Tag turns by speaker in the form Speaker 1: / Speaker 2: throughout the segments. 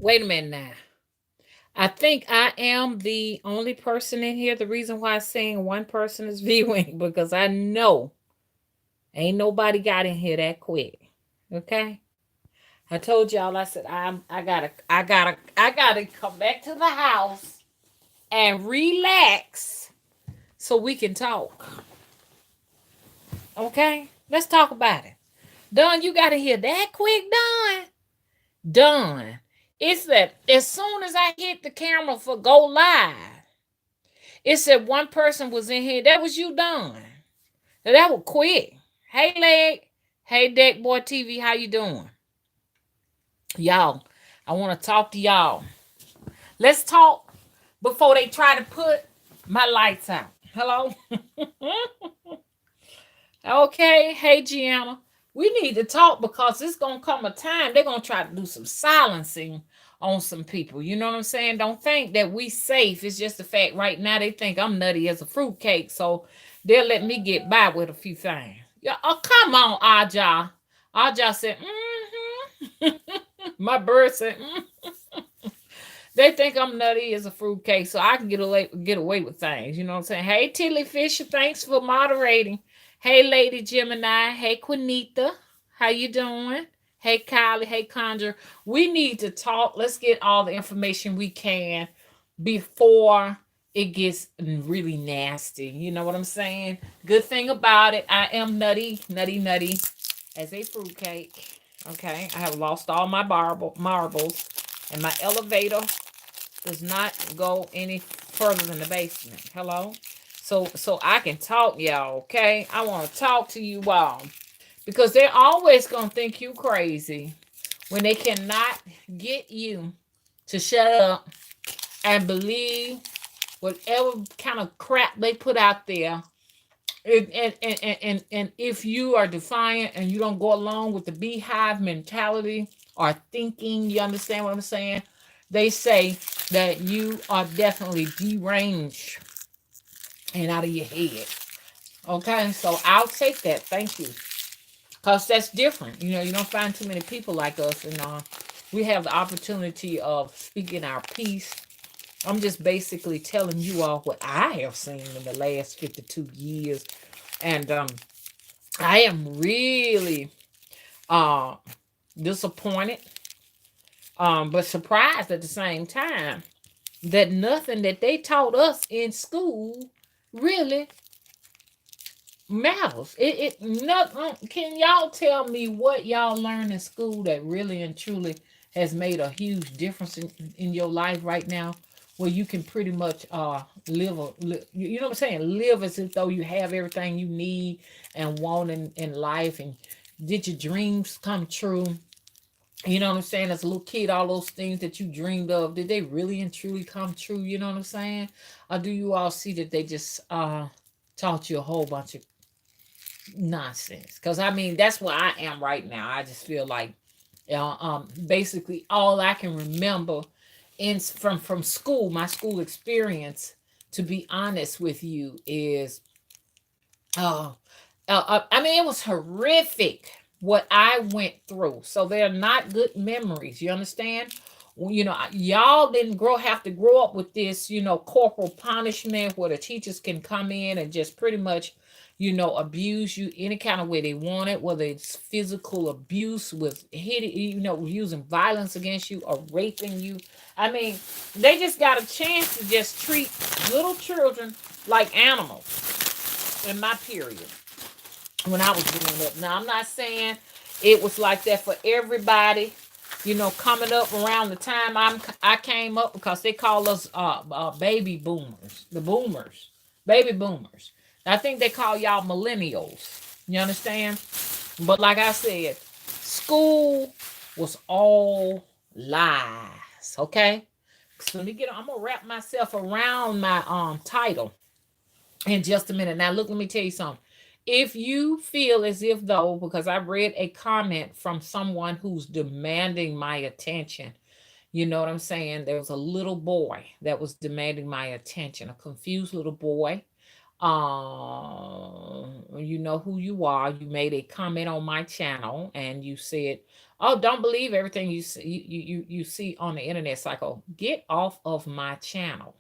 Speaker 1: Wait a minute now. I think I am the only person in here. The reason why I'm saying one person is viewing because I know ain't nobody got in here that quick. Okay? I told y'all I said I gotta come back to the house and relax so we can talk. Okay? Let's talk about it. Don, you got to hear that quick, Don? Done. It's that as soon as I hit the camera for go live, it said one person was in here. That was you, Don. Now, that was quick. Hey, Leg. Hey, Deck Boy TV. How you doing? Y'all, I want to talk to y'all. Let's talk before they try to put my lights out. Hello? Okay. Hey, Gianna. We need to talk because it's going to come a time they're going to try to do some silencing on some people. You know what I'm saying? Don't think that we safe. It's just the fact right now they think I'm nutty as a fruitcake. So they'll let me get by with a few things. Yeah, oh, come on, Aja. Aja said, mm-hmm. My bird said, they think I'm nutty as a fruitcake, so I can get away with things. You know what I'm saying? Hey, Tilly Fisher, thanks for moderating. Hey, Lady Gemini. Hey, Quinita. How you doing? Hey, Kylie. Hey, Conjure. We need to talk. Let's get all the information we can before it gets really nasty. You know what I'm saying? Good thing about it, I am nutty, nutty, nutty as a fruitcake. Okay, I have lost all my marbles, and my elevator does not go any further than the basement. Hello? So I can talk, y'all, okay? I want to talk to you all. Because they're always gonna think you crazy when they cannot get you to shut up and believe whatever kind of crap they put out there. And if you are defiant and you don't go along with the beehive mentality or thinking, you understand what I'm saying? They say that you are definitely deranged and out of your head. Okay, so I'll take that. Thank you. Because that's different. You know, you don't find too many people like us. And we have the opportunity of speaking our piece. I'm just basically telling you all what I have seen in the last 52 years. And I am really uh, disappointed, but surprised at the same time that nothing that they taught us in school really matters. It nothing. Can y'all tell me what y'all learn in school that really and truly has made a huge difference in your life right now, where you can pretty much you know what I'm saying, live as if though you have everything you need and want in life, and did your dreams come true? You know what I'm saying? As a little kid, all those things that you dreamed of, did they really and truly come true? You know what I'm saying? Or do you all see that they just taught you a whole bunch of nonsense? Because I mean, that's where I am right now. I just feel like basically all I can remember from school, my school experience, to be honest with you, is uh, I mean, it was horrific what I went through. So they're not good memories. You understand? Well, you know, y'all didn't have to grow up with this, corporal punishment where the teachers can come in and just pretty much, abuse you any kind of way they want it, whether it's physical abuse with hitting, using violence against you or raping you. I mean, they just got a chance to just treat little children like animals in my period when I was growing up. Now, I'm not saying it was like that for everybody. Coming up around the time I came up, because they call us baby boomers, the boomers, baby boomers. I think they call y'all millennials. You understand? But like I said, school was all lies. Okay. So let me get. I'm gonna wrap myself around my title in just a minute. Now, look, let me tell you something. If you feel as if though, because I read a comment from someone who's demanding my attention, you know what I'm saying? There was a little boy that was demanding my attention, a confused little boy. You know who you are. You made a comment on my channel and you said, "Oh, don't believe everything you see, you see on the internet." Cycle. Get off of my channel.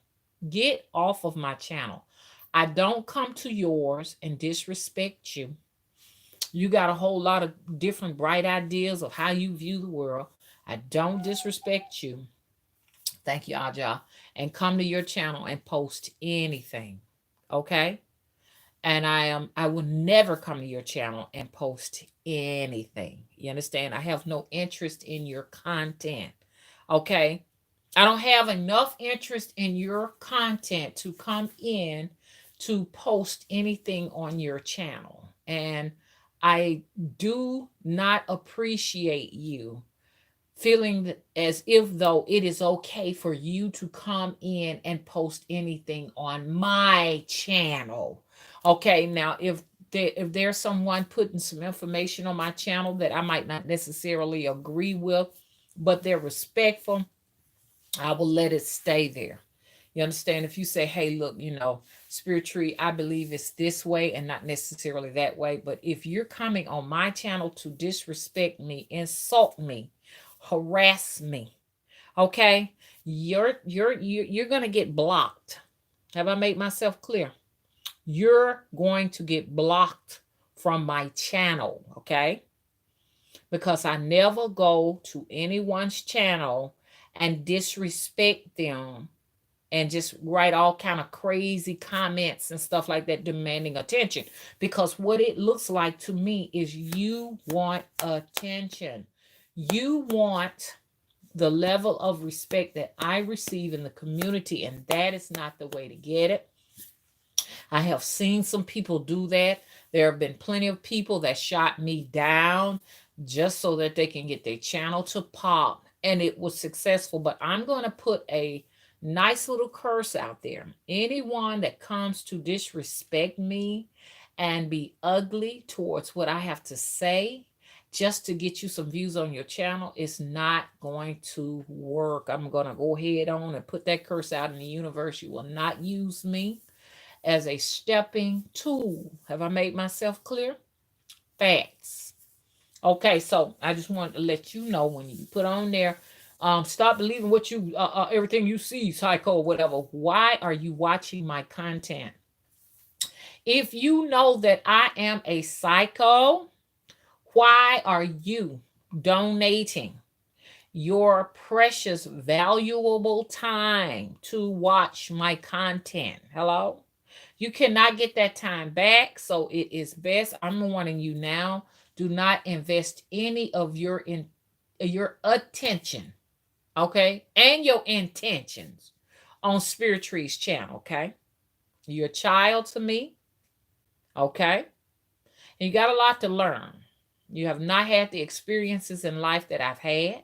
Speaker 1: Get off of my channel. I don't come to yours and disrespect you. You got a whole lot of different bright ideas of how you view the world. I don't disrespect you. Thank you, Aja. And come to your channel and post anything. Okay? And I will never come to your channel and post anything. You understand? I have no interest in your content. Okay? I don't have enough interest in your content to come in to post anything on your channel. And I do not appreciate you feeling as if though it is okay for you to come in and post anything on my channel. Okay, now if there's someone putting some information on my channel that I might not necessarily agree with, but they're respectful, I will let it stay there. You understand? If you say, hey, look, Spirit Tree, I believe it's this way and not necessarily that way. But if you're coming on my channel to disrespect me, insult me, harass me, okay, you're gonna get blocked. Have I made myself clear? You're going to get blocked from my channel, okay? Because I never go to anyone's channel and disrespect them and just write all kind of crazy comments and stuff like that demanding attention, because what it looks like to me is you want attention. You want the level of respect that I receive in the community, and that is not the way to get it. I have seen some people do that. There have been plenty of people that shot me down just so that they can get their channel to pop, and it was successful. But I'm going to put a nice little curse out there. Anyone that comes to disrespect me and be ugly towards what I have to say just to get you some views on your channel is not going to work. I'm going to go ahead on and put that curse out in the universe. You will not use me as a stepping tool. Have I made myself clear? Facts. Okay, so I just wanted to let you know when you put on there, stop believing what you, everything you see, psycho, or whatever. Why are you watching my content? If you know that I am a psycho, why are you donating your precious, valuable time to watch my content? Hello? You cannot get that time back, so it is best. I'm warning you now. Do not invest any of your attention, okay, and your intentions on Spirit Tree's channel, okay? You're a child to me, okay? And you got a lot to learn. You have not had the experiences in life that I've had.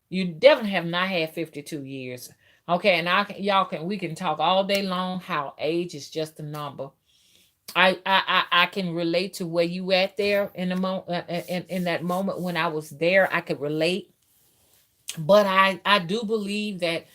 Speaker 1: You definitely have not had 52 years. Okay, and we can talk all day long how age is just a number. I can relate to where you at there in the in that moment when I was there. I could relate, but I do believe that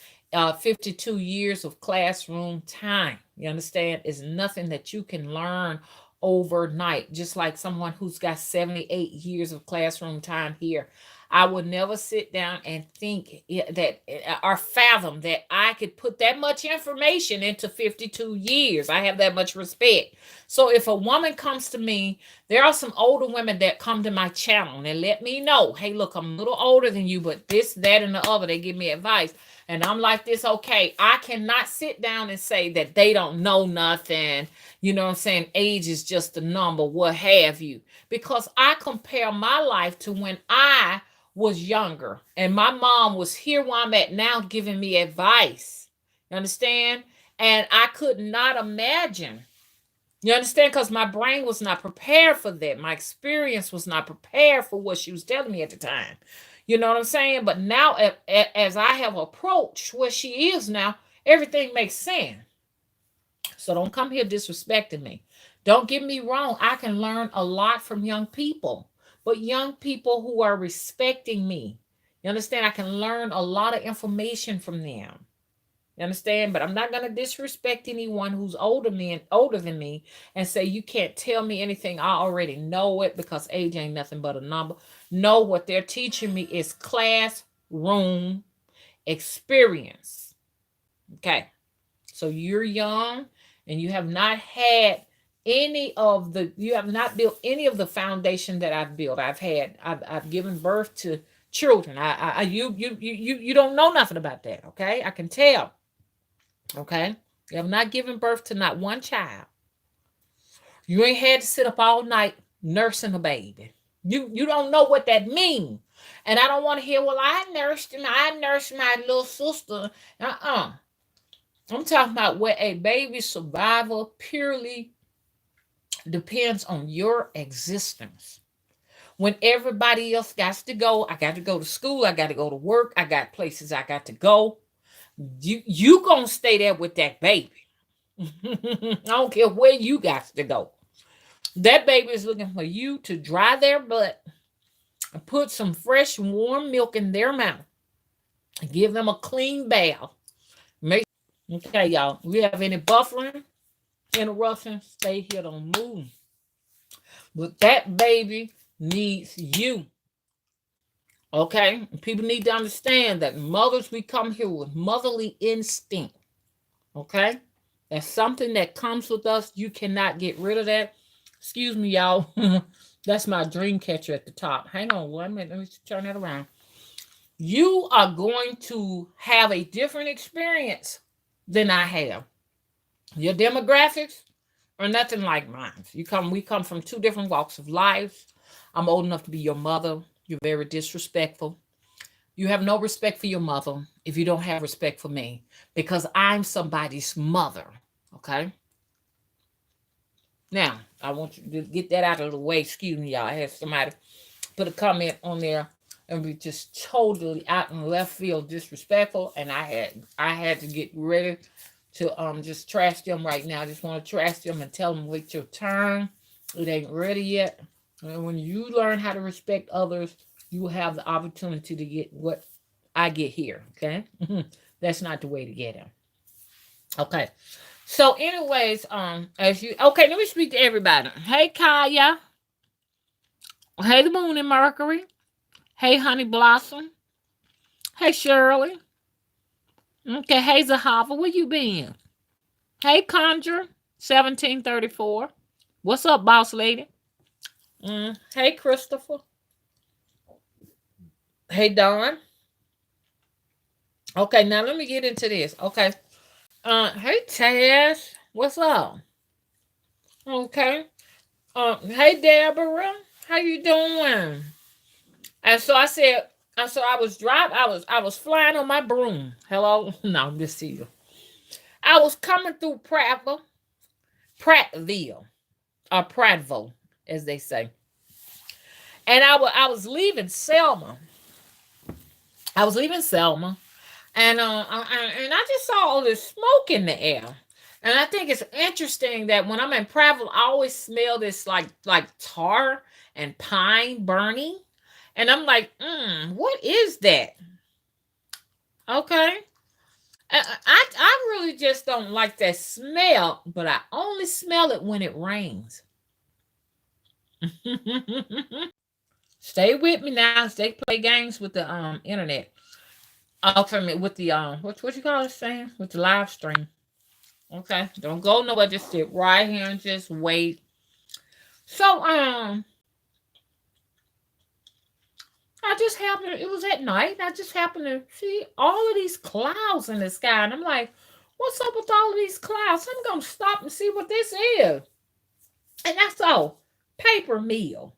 Speaker 1: 52 years of classroom time, you understand, is nothing that you can learn overnight. Just like someone who's got 78 years of classroom time here, I would never sit down and think that or fathom that I could put that much information into 52 years. I have that much respect. So if a woman comes to me, there are some older women that come to my channel and they let me know, hey, look, I'm a little older than you, but this, that, and the other, they give me advice. And I'm like this, okay, I cannot sit down and say that they don't know nothing. You know what I'm saying? Age is just a number, what have you. Because I compare my life to when I was younger and my mom was here where I'm at now giving me advice. You understand? And I could not imagine. You understand? Because my brain was not prepared for that. My experience was not prepared for what she was telling me at the time. You know what I'm saying? But now, as I have approached where she is now, everything makes sense. So don't come here disrespecting me. Don't get me wrong. I can learn a lot from young people, but young people who are respecting me. You understand? I can learn a lot of information from them. You understand? But I'm not gonna disrespect anyone who's older than me, and say you can't tell me anything. I already know it because age ain't nothing but a number. No, what they're teaching me is classroom experience. Okay. So you're young and you have not built any of the foundation that I've built. I've given birth to children. You don't know nothing about that, okay? I can tell. Okay? You have not given birth to not one child. You ain't had to sit up all night nursing a baby. You don't know what that means. And I don't want to hear, well, I nursed my little sister. Uh-uh. I'm talking about where a baby's survival purely depends on your existence. When everybody else got to go, I got to go to school, I got to go to work, I got places I got to go. You gonna stay there with that baby. I don't care where you got to go. That baby is looking for you to dry their butt, put some fresh warm milk in their mouth, give them a clean bath. Make Okay, y'all. We have any buffering, interruption, stay here, don't move. But that baby needs you. Okay? People need to understand that mothers, we come here with motherly instinct. Okay? That's something that comes with us. You cannot get rid of that. Excuse me, y'all. That's my dream catcher at the top. Hang on 1 minute. Let me turn that around. You are going to have a different experience than I have. Your demographics are nothing like mine. We come from two different walks of life. I'm old enough to be your mother. You're very disrespectful. You have no respect for your mother if you don't have respect for me because I'm somebody's mother. Okay? Now, I want you to get that out of the way. Excuse me, y'all. I had somebody put a comment on there and be just totally out in left field disrespectful, and I had to get ready to just trash them right now. I just want to trash them and tell them wait your turn. It ain't ready yet. And when you learn how to respect others, you will have the opportunity to get what I get here. Okay, that's not the way to get them. Okay. So, anyways, as you okay, let me speak to everybody. Hey, Kaya. Hey, the Moon and Mercury. Hey, Honey Blossom. Hey, Shirley. Okay, hey, Zahava, where you been? Hey, Conjure, 1734. What's up, boss lady? Hey, Christopher. Hey, Don. Okay, now let me get into this. Okay. Hey, Taz. What's up? Okay. Hey, Deborah. How you doing? And so I said, and so I was driving, I was flying on my broom. Hello? No, I'm just teasing. I was coming through Prattville, or Prattville, as they say. And I was leaving Selma. I was leaving Selma, and I just saw all this smoke in the air. And I think it's interesting that when I'm in Prattville, I always smell this like tar and pine burning. And I'm like, what is that? Okay. I really just don't like that smell, but I only smell it when it rains. Stay with me now. Stay play games with the internet. For me with the what you call it saying with the live stream. Okay, don't go nowhere. Just sit right here and just wait. So I just happened. It was at night. I just happened to see all of these clouds in the sky, and I'm like, "What's up with all of these clouds?" I'm gonna stop and see what this is. And I saw paper mill.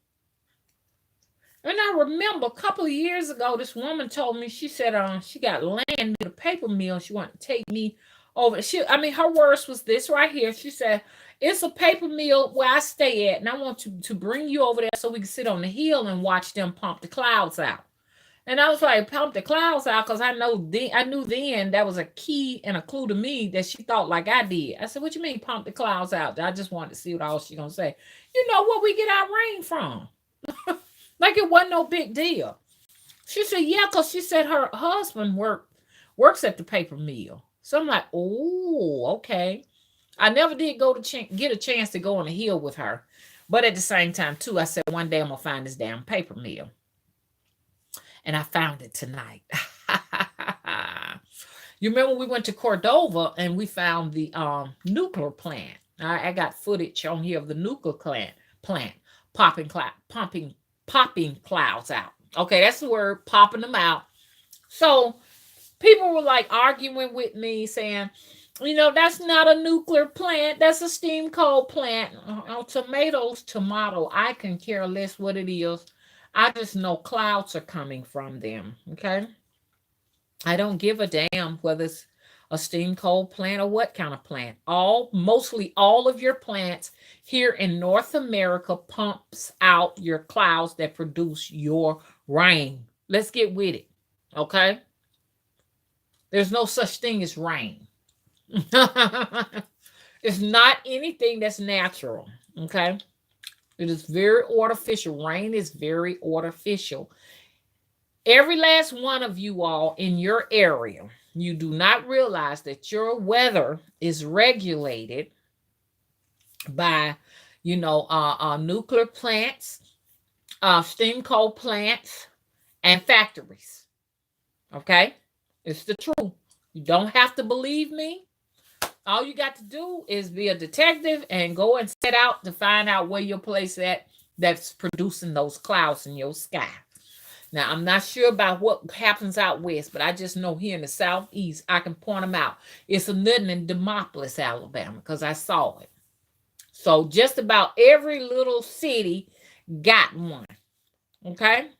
Speaker 1: And I remember a couple of years ago, this woman told me, she said, she got land near the paper mill. She wanted to take me over. Her words was this right here. She said, it's a paper mill where I stay at, and I want to bring you over there so we can sit on the hill and watch them pump the clouds out. And I was like, pump the clouds out, because I knew then that was a key and a clue to me that she thought like I did. I said, what you mean pump the clouds out? I just wanted to see what all she gonna say. You know what we get our rain from? Like it wasn't no big deal. She said, yeah, because she said her husband works at the paper mill. So I'm like, oh, okay. I never did go to get a chance to go on a hill with her. But at the same time, too, I said one day I'm gonna find this damn paper mill. And I found it tonight. You remember we went to Cordova and we found the nuclear plant. I got footage on here of the nuclear plant popping clouds out. Okay, that's the word, popping them out. So people were like arguing with me, saying, that's not a nuclear plant. That's a steam coal plant. Tomatoes, tomato. I can care less what it is. I just know clouds are coming from them. Okay. I don't give a damn whether it's a steam coal plant or what kind of plant. Mostly all of your plants here in North America pumps out your clouds that produce your rain. Let's get with it. Okay. There's no such thing as rain. It's not anything that's natural. Okay. It is very artificial. Rain is very artificial. Every last one of you all in your area, you do not realize that your weather is regulated by, nuclear plants, steam coal plants, and factories. Okay? It's the truth. You don't have to believe me. All you got to do is be a detective and go and set out to find out where your place at that's producing those clouds in your sky. Now, I'm not sure about what happens out west, but I just know here in the southeast, I can point them out. It's a nothing in Demopolis, Alabama, because I saw it. So just about every little city got one. Okay?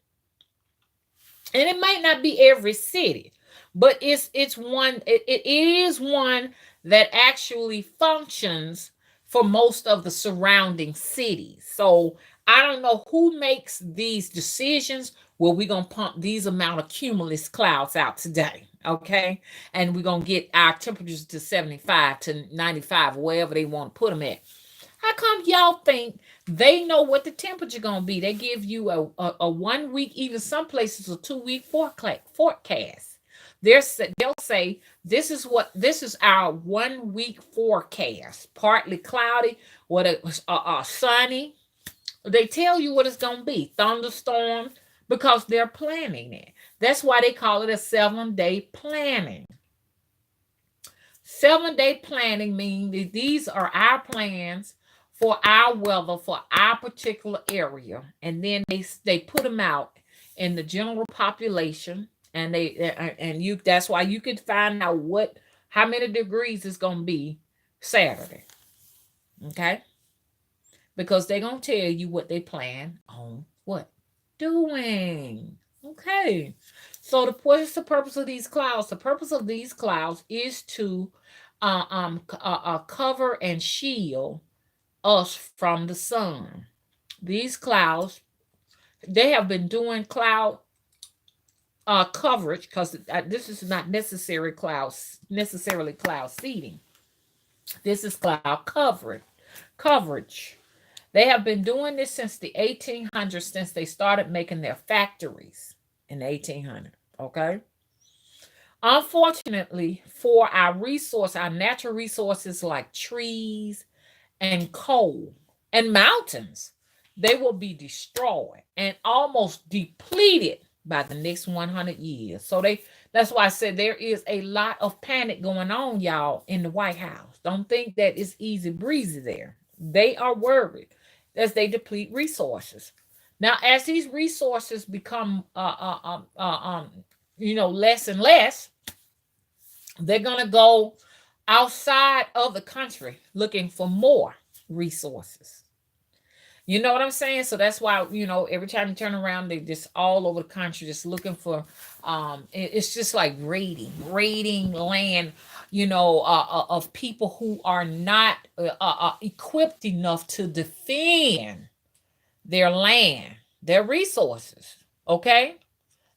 Speaker 1: And it might not be every city, but it's one, it is one that actually functions for most of the surrounding cities. So I don't know who makes these decisions. Well, we're gonna pump these amount of cumulus clouds out today. Okay. And we're gonna get our temperatures to 75 to 95, wherever they want to put them at. How come y'all think they know what the temperature gonna be? They give you a 1 week, even some places a 2 week forecast. They'll say this is our 1 week forecast. Partly cloudy, what sunny. They tell you what it's gonna be. Thunderstorms, because they're planning it. That's why they call it a 7-day planning. 7-day planning means that these are our plans for our weather for our particular area, and then they put them out in the general population, and that's why you could find out how many degrees it's gonna be Saturday. Okay, because they're gonna tell you what they plan on what doing. Okay, so what's the purpose of these clouds? The purpose of these clouds is to cover and shield us from the sun. These clouds, they have been doing cloud coverage, because this is not necessarily cloud seeding. This is cloud coverage. They have been doing this since the 1800s, since they started making their factories in the 1800s. Okay. Unfortunately, for our natural resources like trees and coal and mountains, they will be destroyed and almost depleted by the next 100 years. So that's why I said there is a lot of panic going on, y'all, in the White House. Don't think that it's easy breezy there. They are worried as they deplete resources. Now, as these resources become less and less, they're gonna go outside of the country looking for more resources. You know what I'm saying? So that's why, every time you turn around, they just all over the country just looking for it's just like raiding land, of people who are not equipped enough to defend their land, their resources, okay?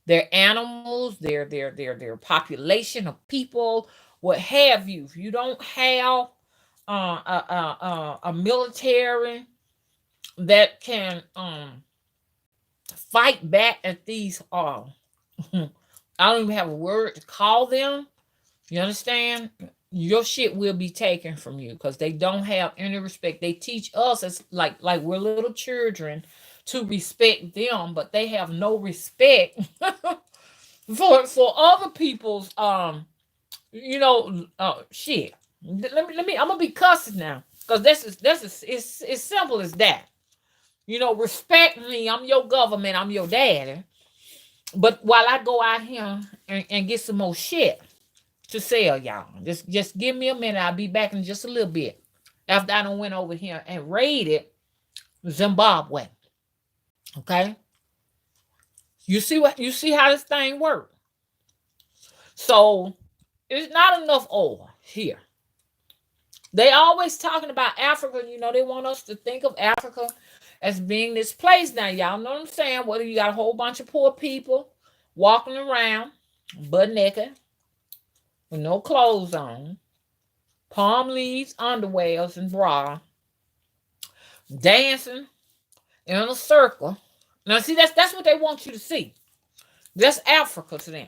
Speaker 1: Their animals, their population of people, what have you. If you don't have a military that can fight back at these I don't even have a word to call them, You understand? Your shit will be taken from you because they don't have any respect. They teach us as like we're little children to respect them, but they have no respect for other people's shit. Let me I'm gonna be cussing now because this is it's simple as that. Respect me. I'm your government. I'm your daddy. But while I go out here and get some more shit to sell y'all, just give me a minute. I'll be back in just a little bit after I done went over here and raided Zimbabwe. Okay, you see how this thing works. So it's not enough oil here. They always talking about Africa. They want us to think of Africa as being this place. Now, y'all know what I'm saying? Whether you got a whole bunch of poor people walking around butt naked with no clothes on, palm leaves, underwears, and bra, dancing in a circle. Now, see, that's what they want you to see. That's Africa to them.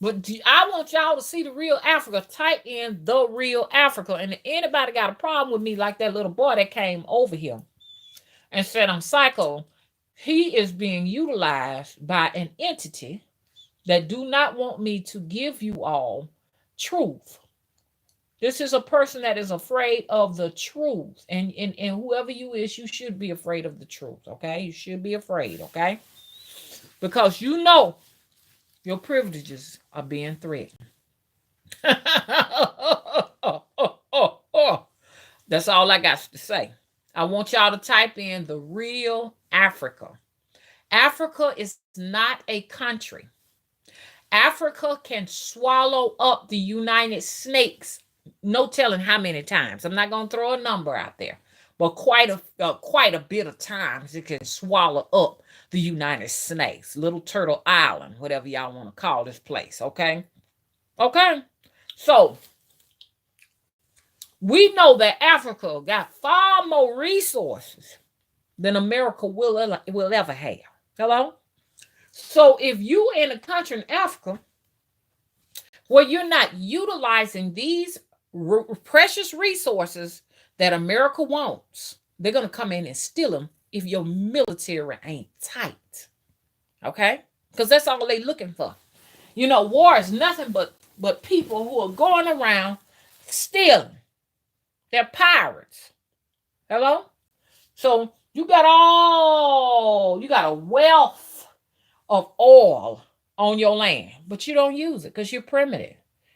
Speaker 1: But I want y'all to see the real Africa. Type in the real Africa. And if anybody got a problem with me, like that little boy that came over here and said I'm psycho, he is being utilized by an entity that do not want me to give you all truth. This is a person that is afraid of the truth. And whoever you is, you should be afraid of the truth. Okay? You should be afraid. Okay? Because your privileges are being threatened. That's all I got to say. I want y'all to type in the real Africa. Africa is not a country. Africa can swallow up the United Snakes. No telling how many times. I'm not going to throw a number out there, but quite a bit of times it can swallow up the United Snakes, Little Turtle Island, whatever y'all want to call this place. Okay. So we know that Africa got far more resources than America will ever have. Hello? So if you in a country in Africa where you're not utilizing these precious resources that America wants, they're going to come in and steal them if your military ain't tight. Okay? Because that's all they looking for. War is nothing but people who are going around stealing. They're pirates. Hello? So you got a wealth of oil on your land, but you don't use it because you're primitive.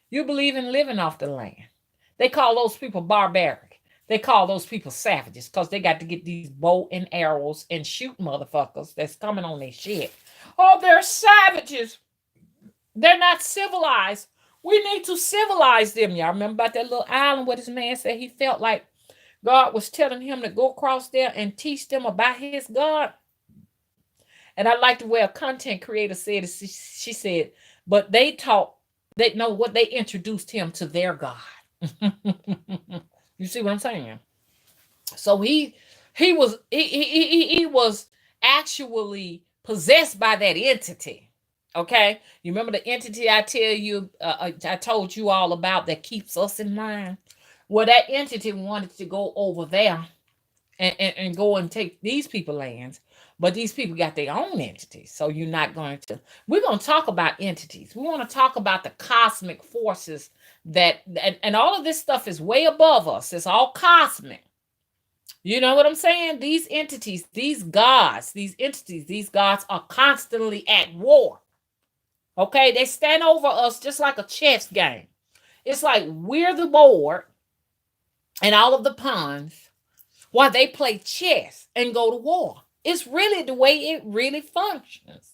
Speaker 1: You believe in living off the land. They call those people barbaric. They call those people savages because they got to get these bow and arrows and shoot motherfuckers that's coming on their shit. Oh, they're savages. They're not civilized. We need to civilize them. Y'all remember about that little island where this man said he felt like God was telling him to go across there and teach them about his God? And I like the way a content creator said it. She said, but they know what they introduced him to their God. You see what I'm saying? So he was actually possessed by that entity. Okay, you remember the entity I told you all about that keeps us in line? Well, that entity wanted to go over there and go and take these people lands, but these people got their own entities. So we're going to talk about entities. We want to talk about the cosmic forces and all of this stuff is way above us. It's all cosmic. You know what I'm saying? These entities, these gods, these entities, these gods are constantly at war. Okay, they stand over us just like a chess game. It's like we're the board and all of the pawns while they play chess and go to war. It's really the way it really functions.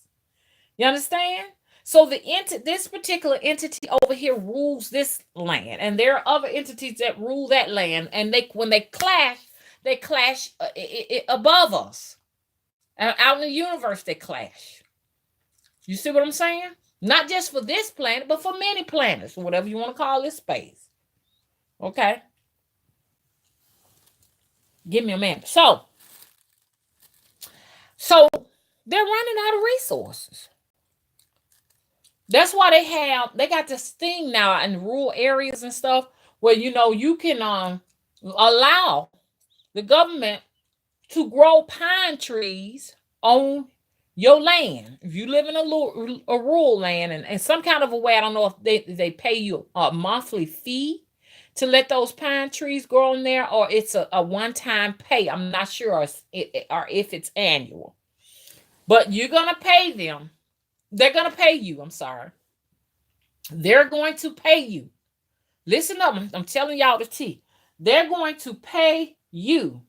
Speaker 1: You understand? So this particular entity over here rules this land, and there are other entities that rule that land. And when they clash above us. Out in the universe, they clash. You see what I'm saying? Not just for this planet, but for many planets, or whatever you want to call this space. Okay? Give me a minute. So they're running out of resources. That's why they got this thing now in rural areas and stuff where you can allow the government to grow pine trees on your land. If you live in a rural land and some kind of a way, I don't know if they pay you a monthly fee to let those pine trees grow in there, or it's a one-time pay. I'm not sure, or if it's annual. But you're gonna pay them. They're gonna pay you. I'm sorry. They're going to pay you. Listen up. I'm telling y'all the tea. They're going to pay you.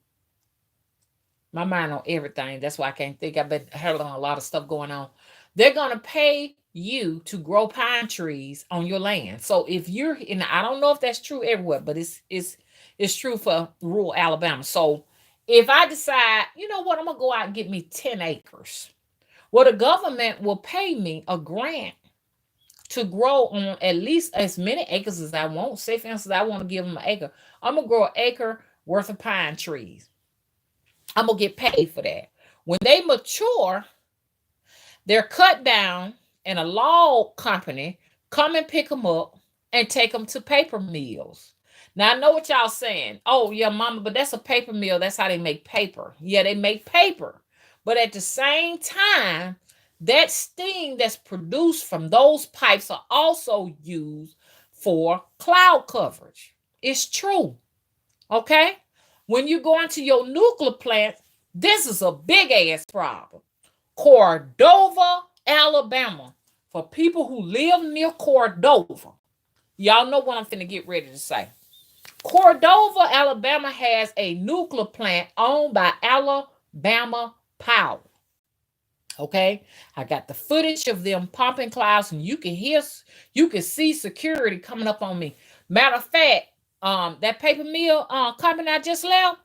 Speaker 1: My mind on everything. That's why I can't think. I've been handling a lot of stuff going on. They're gonna pay you to grow pine trees on your land. So if you're, and I don't know if that's true everywhere, but it's true for rural Alabama. So if I decide, you know what, I'm gonna go out and get me 10 acres. Well, the government will pay me a grant to grow on at least as many acres as I want. Say, for instance, I want to give them an acre. I'm gonna grow an acre worth of pine trees. I'm gonna get paid for that. When they mature, they're cut down, and a log company come and pick them up and take them to paper mills. Now I know what y'all saying. Oh yeah, mama, but that's a paper mill. That's how they make paper. Yeah, they make paper, but at the same time, that steam that's produced from those pipes are also used for cloud coverage. It's true. Okay? When you go into your nuclear plant, this is a big ass problem. Cordova, Alabama. For people who live near Cordova, y'all know what I'm finna get ready to say. Cordova, Alabama has a nuclear plant owned by Alabama Power. Okay, I got the footage of them pumping clouds, and you can see security coming up on me. Matter of fact, that paper mill company I just left,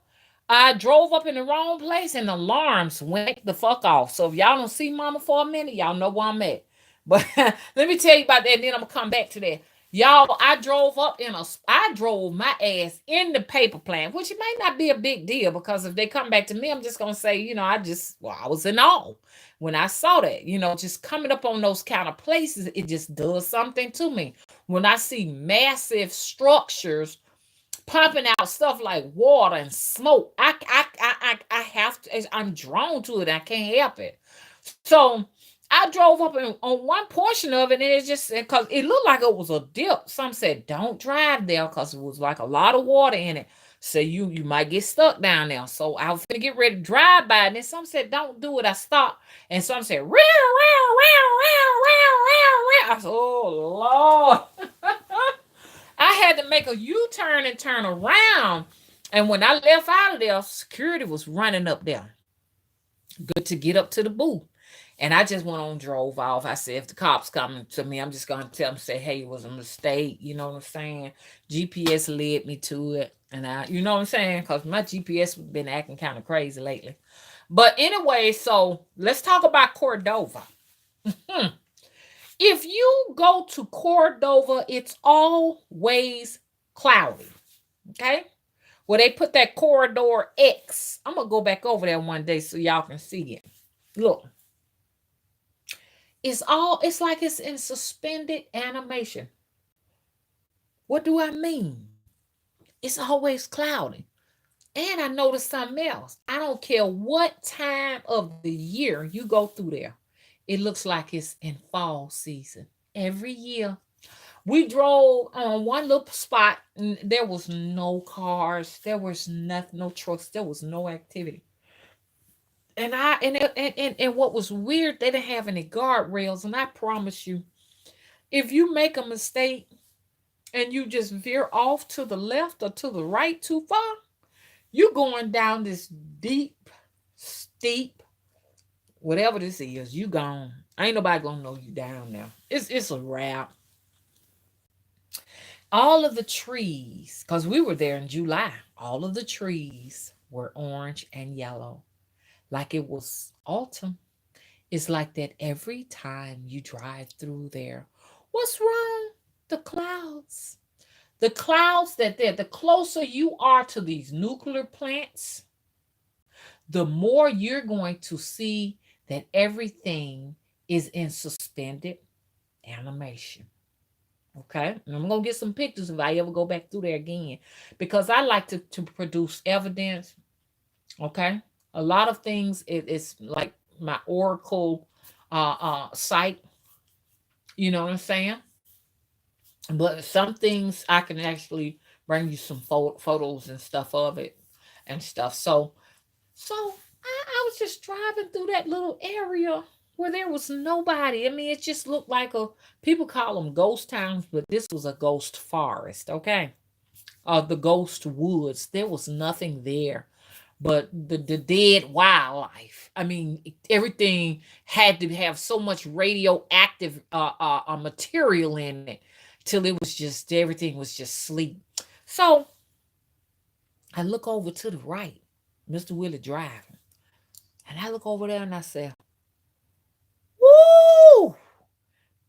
Speaker 1: I drove up in the wrong place, and the alarms went the fuck off. So if y'all don't see Mama for a minute, y'all know where I'm at. But let me tell you about that, and then I'm gonna come back to that. Y'all, I drove my ass in the paper plant, which it might not be a big deal because if they come back to me, I'm just gonna say, I was in awe when I saw that, just coming up on those kind of places, it just does something to me. When I see massive structures pumping out stuff like water and smoke, I have to. I'm drawn to it. I can't help it. So I drove up on one portion of it, and it's just because it looked like it was a dip. Some said don't drive there because it was like a lot of water in it. So you might get stuck down there. So I was gonna get ready to drive by, and then some said don't do it. I stopped, and some said row, row, row, row, row, row, row. I said, oh Lord. I had to make a U-turn and turn around. And when I left out of there, security was running up there. Good to get up to the booth. And I just went on, drove off. I said, if the cops coming to me, I'm just gonna tell them, say, hey, it was a mistake. You know what I'm saying? GPS led me to it. And you know what I'm saying? Because my GPS has been acting kind of crazy lately. But anyway, so let's talk about Cordova. If you go to Cordova, it's always cloudy. Okay? Where they put that corridor X. I'm gonna go back over there one day so y'all can see it. Look, it's like it's in suspended animation. What do I mean? It's always cloudy. And I noticed something else. I don't care what time of the year you go through there, it looks like it's in fall season. Every year. We drove on one little spot, and there was no cars, there was nothing, no trucks, there was no activity. And what was weird, they didn't have any guardrails. And I promise you, if you make a mistake and you just veer off to the left or to the right too far, you're going down this deep, steep, whatever this is, you gone. Ain't nobody gonna know you down there. It's a wrap. All of the trees, because we were there in July, all of the trees were orange and yellow, like it was autumn. It's like that every time you drive through there. What's wrong? The clouds. The clouds the closer you are to these nuclear plants, the more you're going to see that everything is in suspended. animation. Okay, and I'm gonna get some pictures if I ever go back through there again, because I like to produce evidence. Okay, a lot of things it's like my oracle site. You know what I'm saying? But some things I can actually bring you some photos and stuff of it and stuff. So I was just driving through that little area where there was nobody. I mean, it just looked like a, people call them ghost towns, but this was a ghost forest, okay? The ghost woods. There was nothing there but the dead wildlife. I mean, everything had to have so much radioactive material in it till it was just, everything was just sleep. So I look over to the right, Mr. Willie driving. And I look over there and I say, woo!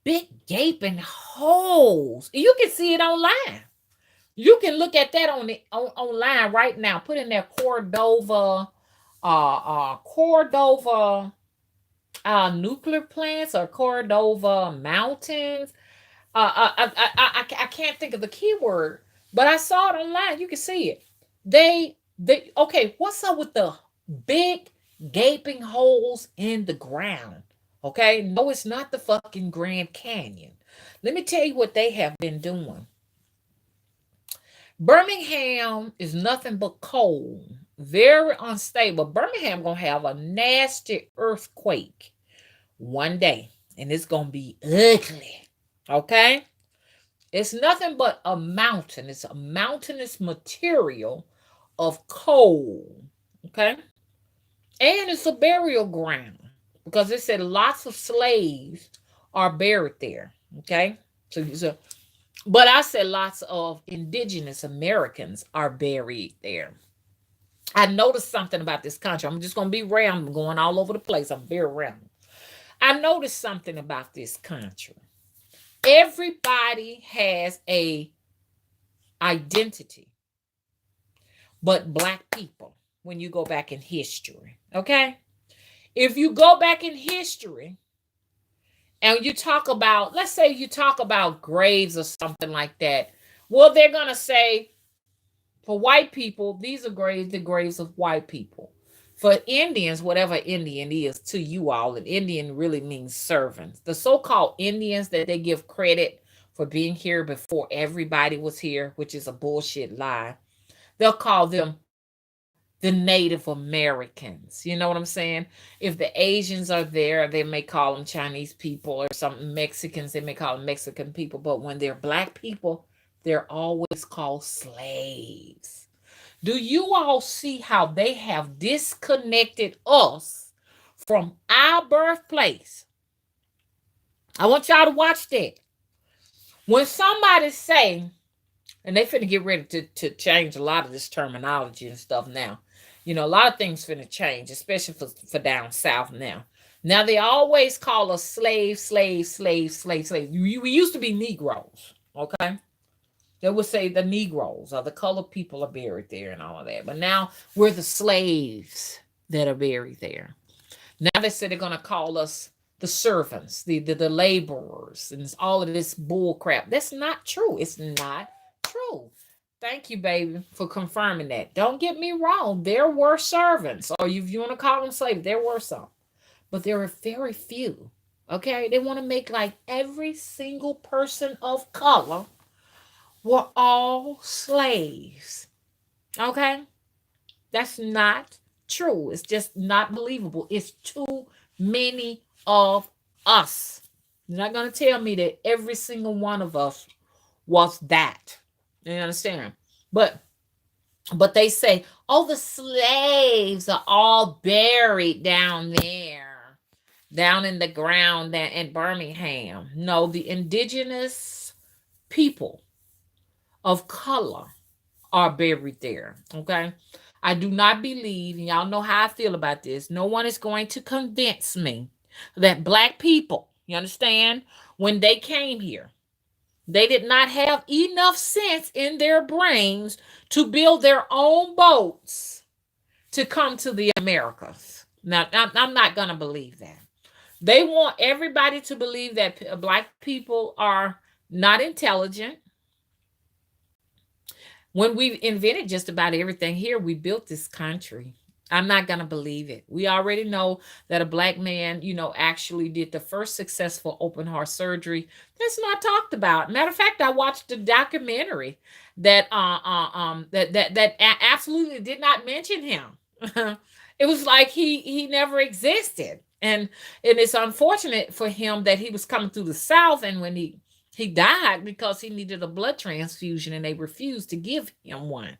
Speaker 1: Big gaping holes. You can see it online. You can look at that online right now. Put in there Cordova nuclear plants or Cordova mountains. I can't think of the keyword, but I saw it online. You can see it. They okay. What's up with the big gaping holes in the ground? Okay, no, it's not the fucking Grand Canyon. Let me tell you what they have been doing. Birmingham is nothing but cold, very unstable. Birmingham gonna have a nasty earthquake one day, and it's gonna be ugly. Okay, it's nothing but a mountain. It's a mountainous material of coal. Okay, and it's a burial ground because it said lots of slaves are buried there. Okay, so but I said lots of indigenous Americans are buried there. I noticed something about this country. I'm just gonna be random, going all over the place. I'm very random. I noticed something about this country. Everybody has a identity, but black people. When you go back in history, okay. If you go back in history and you talk about, let's say you talk about graves or something like that, well, they're gonna say, for white people, these are graves, the graves of white people. For Indians, whatever Indian is to you all, an Indian really means servants. The so called Indians that they give credit for being here before everybody was here, which is a bullshit lie, they'll call them the Native Americans. You know what I'm saying? If the Asians are there, they may call them Chinese people, or some Mexicans, they may call them Mexican people. But when they're black people, they're always called slaves. Do you all see how they have disconnected us from our birthplace? I want y'all to watch that. When somebody say, and they finna get ready to change a lot of this terminology and stuff now. You know, a lot of things finna change, especially for down south now. Now they always call us slaves, slaves, slaves, slaves, slaves. We used to be Negroes, okay? They would say the Negroes or the colored people are buried there and all of that. But now we're the slaves that are buried there. Now they say they're gonna call us the servants, the laborers, and all of this bull crap. That's not true. It's not true. Thank you, baby, for confirming that. Don't get me wrong. There were servants, or if you want to call them slaves, there were some, but there were very few. Okay, they want to make like every single person of color were all slaves. Okay, that's not true. It's just not believable. It's too many of us. You're not going to tell me that every single one of us was that. You understand? But but they say, oh, the slaves are all buried down there, down in the ground in Birmingham. No, the indigenous people of color are buried there. Okay. I do not believe, and y'all know how I feel about this. No one is going to convince me that black people, you understand, when they came here, they did not have enough sense in their brains to build their own boats to come to the Americas. Now, I'm not going to believe that. They want everybody to believe that black people are not intelligent. When we invented just about everything here, we built this country. I'm not going to believe it. We already know that a black man, actually did the first successful open heart surgery. That's not talked about. Matter of fact, I watched a documentary that absolutely did not mention him. It was like he never existed. And it's unfortunate for him that he was coming through the South, and when he died because he needed a blood transfusion and they refused to give him one.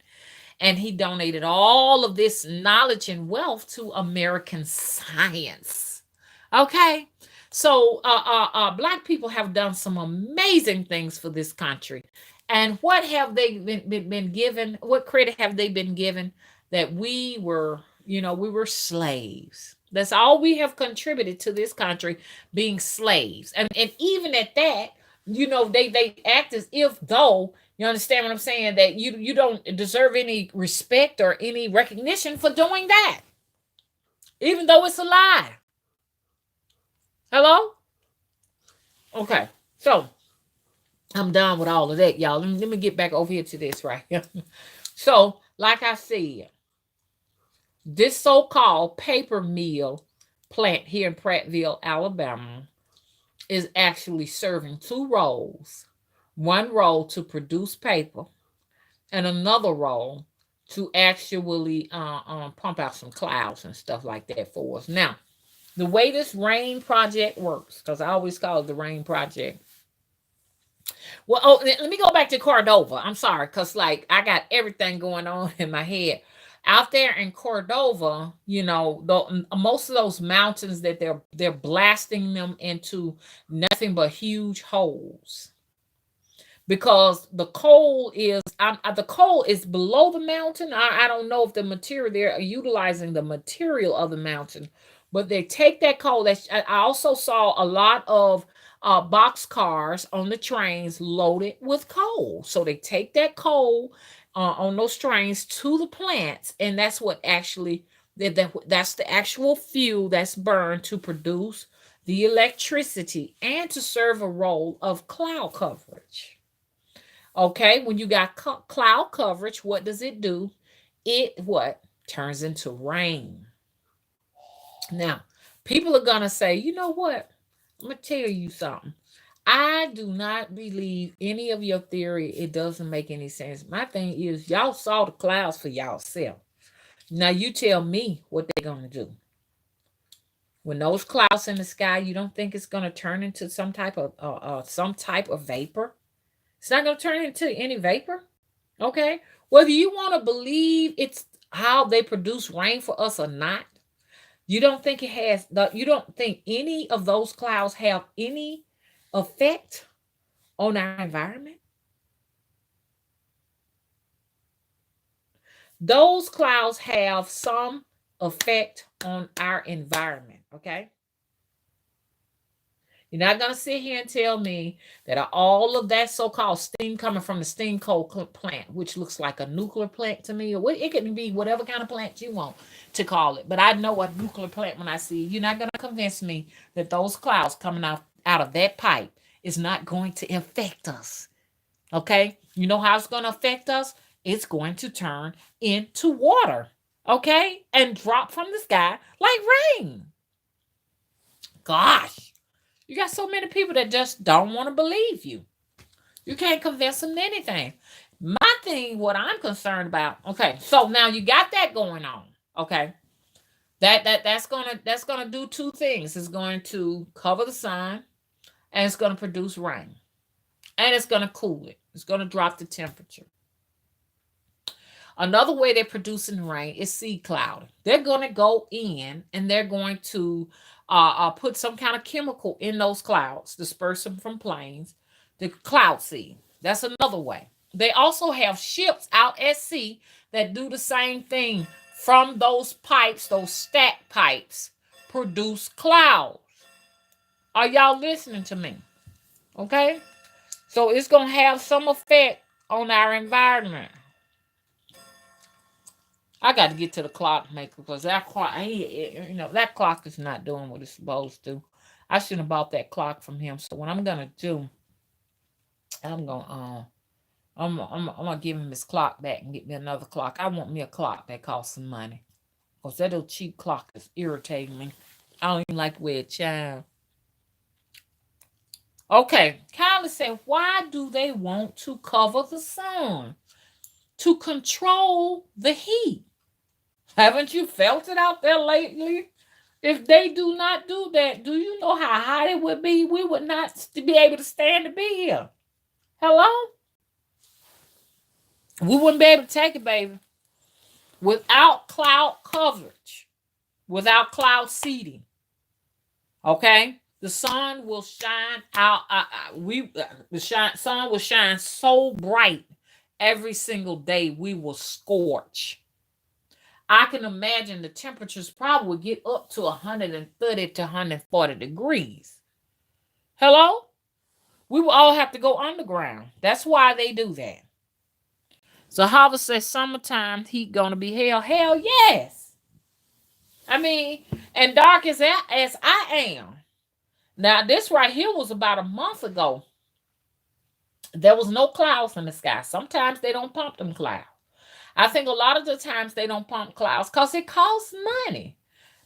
Speaker 1: And he donated all of this knowledge and wealth to American science. Okay. So black people have done some amazing things for this country. And what have they been given? What credit have they been given? That we were slaves. That's all we have contributed to this country, being slaves. And even at that, they act as if though, you understand what I'm saying, that you don't deserve any respect or any recognition for doing that, even though it's a lie. Hello? Okay. So I'm done with all of that, y'all. Let me get back over here to this right here. So, like I said, this so-called paper mill plant here in Prattville, Alabama, is actually serving two roles. One role to produce paper, and another role to actually pump out some clouds and stuff like that for us. Now, the way this rain project works, because I always call it the rain project. Well, let me go back to Cordova. I'm sorry, because like I got everything going on in my head. Out there in Cordova, most of those mountains that they're blasting them into nothing but huge holes, because the coal is below the mountain. I don't know if they're utilizing the material of the mountain, but they take that coal. I also saw a lot of box cars on the trains loaded with coal. So they take that coal on those trains to the plants, and that's what actually that's the actual fuel that's burned to produce the electricity and to serve a role of cloud coverage. Okay, when you got cloud coverage, what does it do? It what? Turns into rain. Now, people are going to say, you know what? I'm going to tell you something. I do not believe any of your theory. It doesn't make any sense. My thing is, y'all saw the clouds for y'allself. Now, you tell me what they're going to do. When those clouds in the sky, you don't think it's going to turn into some type of vapor? It's not going to turn into any vapor. Okay. Whether you want to believe it's how they produce rain for us or not, you don't think any of those clouds have any effect on our environment? Those clouds have some effect on our environment. Okay. You're not going to sit here and tell me that all of that so-called steam coming from the steam coal plant, which looks like a nuclear plant to me, or it can be whatever kind of plant you want to call it. But I know a nuclear plant when I see it. You're not going to convince me that those clouds coming out of that pipe is not going to affect us. Okay? You know how it's going to affect us? It's going to turn into water. Okay? And drop from the sky like rain. Gosh. You got so many people that just don't want to believe you. You can't convince them to anything. My thing, what I'm concerned about. Okay, so now you got that going on. Okay, that's gonna do two things. It's going to cover the sun, and it's going to produce rain, and it's going to cool it. It's going to drop the temperature. Another way they're producing rain is seed cloud. They're going to go in and they're going to put some kind of chemical in those clouds, disperse them from planes, the cloud seed. That's another way. They also have ships out at sea that do the same thing from those pipes, those stack pipes, produce clouds. Are y'all listening to me? Okay? So it's going to have some effect on our environment. I got to get to the clock maker because that clock is not doing what it's supposed to. I shouldn't have bought that clock from him. So what I'm gonna do, I'm gonna I'm gonna give him his clock back and get me another clock. I want me a clock that costs some money. Cause that little cheap clock is irritating me. I don't even like the way it chimes. Okay, Kylie said, why do they want to cover the sun? To control the heat. Haven't you felt it out there lately? If they do not do that, do you know how hot it would be? We would not be able to stand to be here. Hello? We wouldn't be able to take it, baby. Without cloud coverage, without cloud seeding. Okay? The sun will shine out. Sun will shine so bright every single day. We will scorch. I can imagine the temperatures probably would get up to 130 to 140 degrees. Hello? We will all have to go underground. That's why they do that. So Harvard says summertime heat gonna be hell. Hell yes. I mean, and dark as I am. Now, this right here was about a month ago. There was no clouds in the sky. Sometimes they don't pump them clouds. I think a lot of the times they don't pump clouds because it costs money.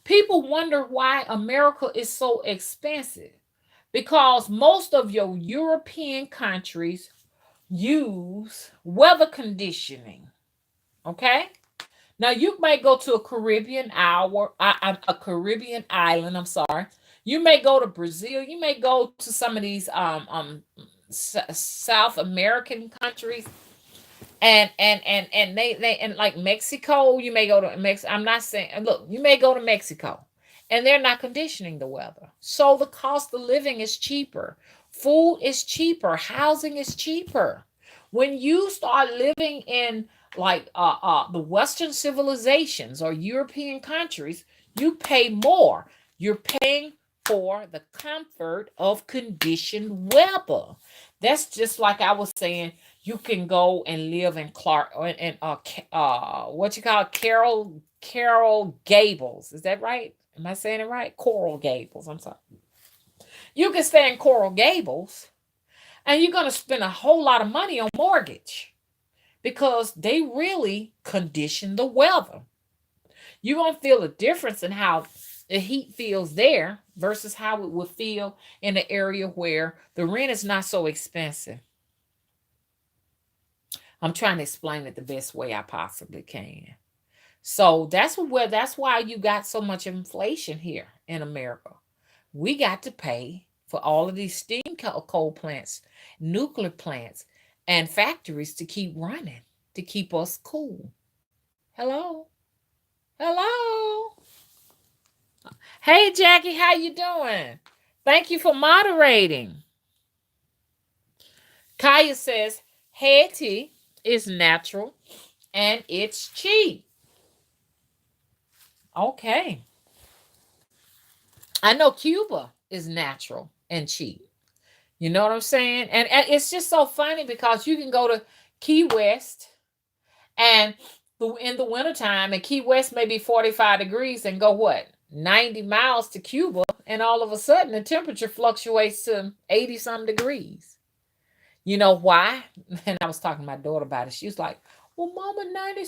Speaker 1: People wonder why America is so expensive because most of your European countries use weather conditioning. Okay? Now you may go to a Caribbean island. I'm sorry. You may go to Brazil. You may go to some of these South American countries, and they and like Mexico. You may go to Mexico. I'm not saying. Look, you may go to Mexico, and they're not conditioning the weather, so the cost of living is cheaper. Food is cheaper. Housing is cheaper. When you start living in like the Western civilizations or European countries, you pay more. You're paying for the comfort of conditioned weather. That's just like I was saying. You can go and live in Clark and what you call Carol Gables. Is that right? Am I saying it right? Coral Gables. I'm sorry. You can stay in Coral Gables, and you're gonna spend a whole lot of money on mortgage because they really condition the weather. You're going to feel a difference in how the heat feels there versus how it would feel in an area where the rent is not so expensive. I'm trying to explain it the best way I possibly can. So that's why you got so much inflation here in America. We got to pay for all of these steam coal plants, nuclear plants, and factories to keep running to keep us cool. Hello? Hello? Hey Jackie, how you doing? Thank you for moderating. Kaya says Haiti is natural and it's cheap. Okay. I know Cuba is natural and cheap. You know what I'm saying? And it's just so funny because you can go to Key West and in the wintertime, and Key West may be 45 degrees and go what? 90 miles to Cuba, and all of a sudden the temperature fluctuates to 80 some degrees. You know why? And I was talking to my daughter about it. She was like, "Well, Mama, 90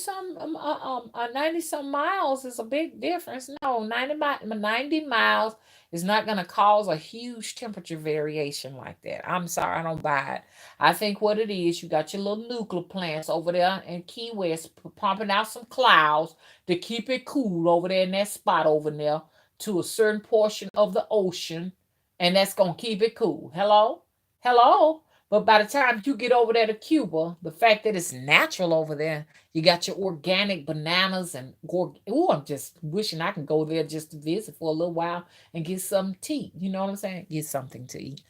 Speaker 1: some miles is a big difference." No, 90 miles is not going to cause a huge temperature variation like that. I'm sorry, I don't buy it. I think what it is, you got your little nuclear plants over there in Key West pumping out some clouds to keep it cool over there in that spot over there to a certain portion of the ocean, and that's going to keep it cool. Hello? Hello? But by the time you get over there to Cuba, the fact that it's natural over there, you got your organic bananas and I'm just wishing I can go there just to visit for a little while and get some tea. You know what I'm saying? Get something to eat.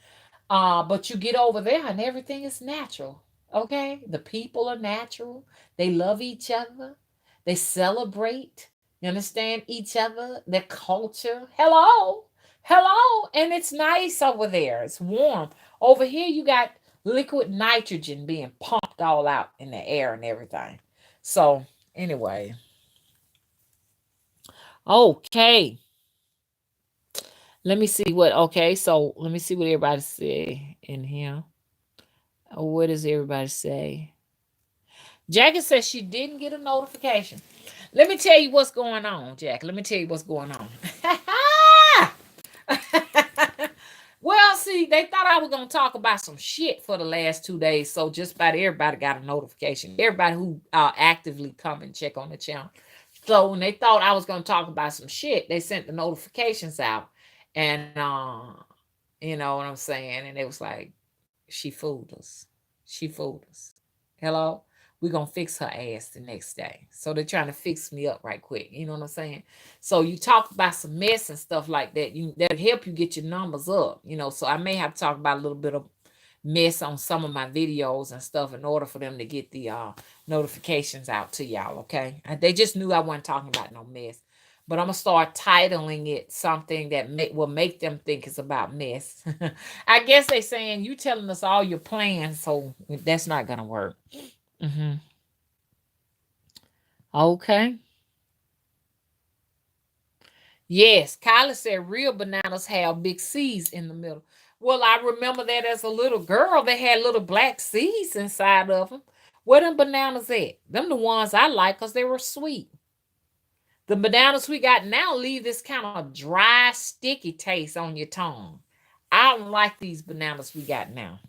Speaker 1: But you get over there and everything is natural. Okay? The people are natural. They love each other. They celebrate. You understand each other, their culture. Hello. Hello. And it's nice over there. It's warm. Over here you got liquid nitrogen being pumped all out in the air and everything. So, anyway. Okay. Let me see what. Okay, so let me see what everybody say in here. What does everybody say? Jackie says she didn't get a notification. Let me tell you what's going on, Jack. Let me tell you what's going on. Well, see, they thought I was gonna talk about some shit for the last 2 days, so just about everybody got a notification. Everybody who actively come and check on the channel. So when they thought I was gonna talk about some shit, they sent the notifications out, and you know what I'm saying. And it was like, she fooled us. She fooled us. Hello? We're gonna fix her ass the next day. So they're trying to fix me up right quick. You know what I'm saying? So you talk about some mess and stuff like that. That'll help you get your numbers up. So I may have to talk about a little bit of mess on some of my videos and stuff in order for them to get the notifications out to y'all. Okay? They just knew I wasn't talking about no mess. But I'm gonna start titling it something that will make them think it's about mess. I guess they saying you telling us all your plans, so that's not gonna work. Hmm. Okay. Yes, Kyla said real bananas have big seeds in the middle. Well, I remember that as a little girl, they had little black seeds inside of them. Where them bananas at? Them the ones I like because they were sweet. The bananas we got now leave this kind of dry, sticky taste on your tongue. I don't like these bananas we got now.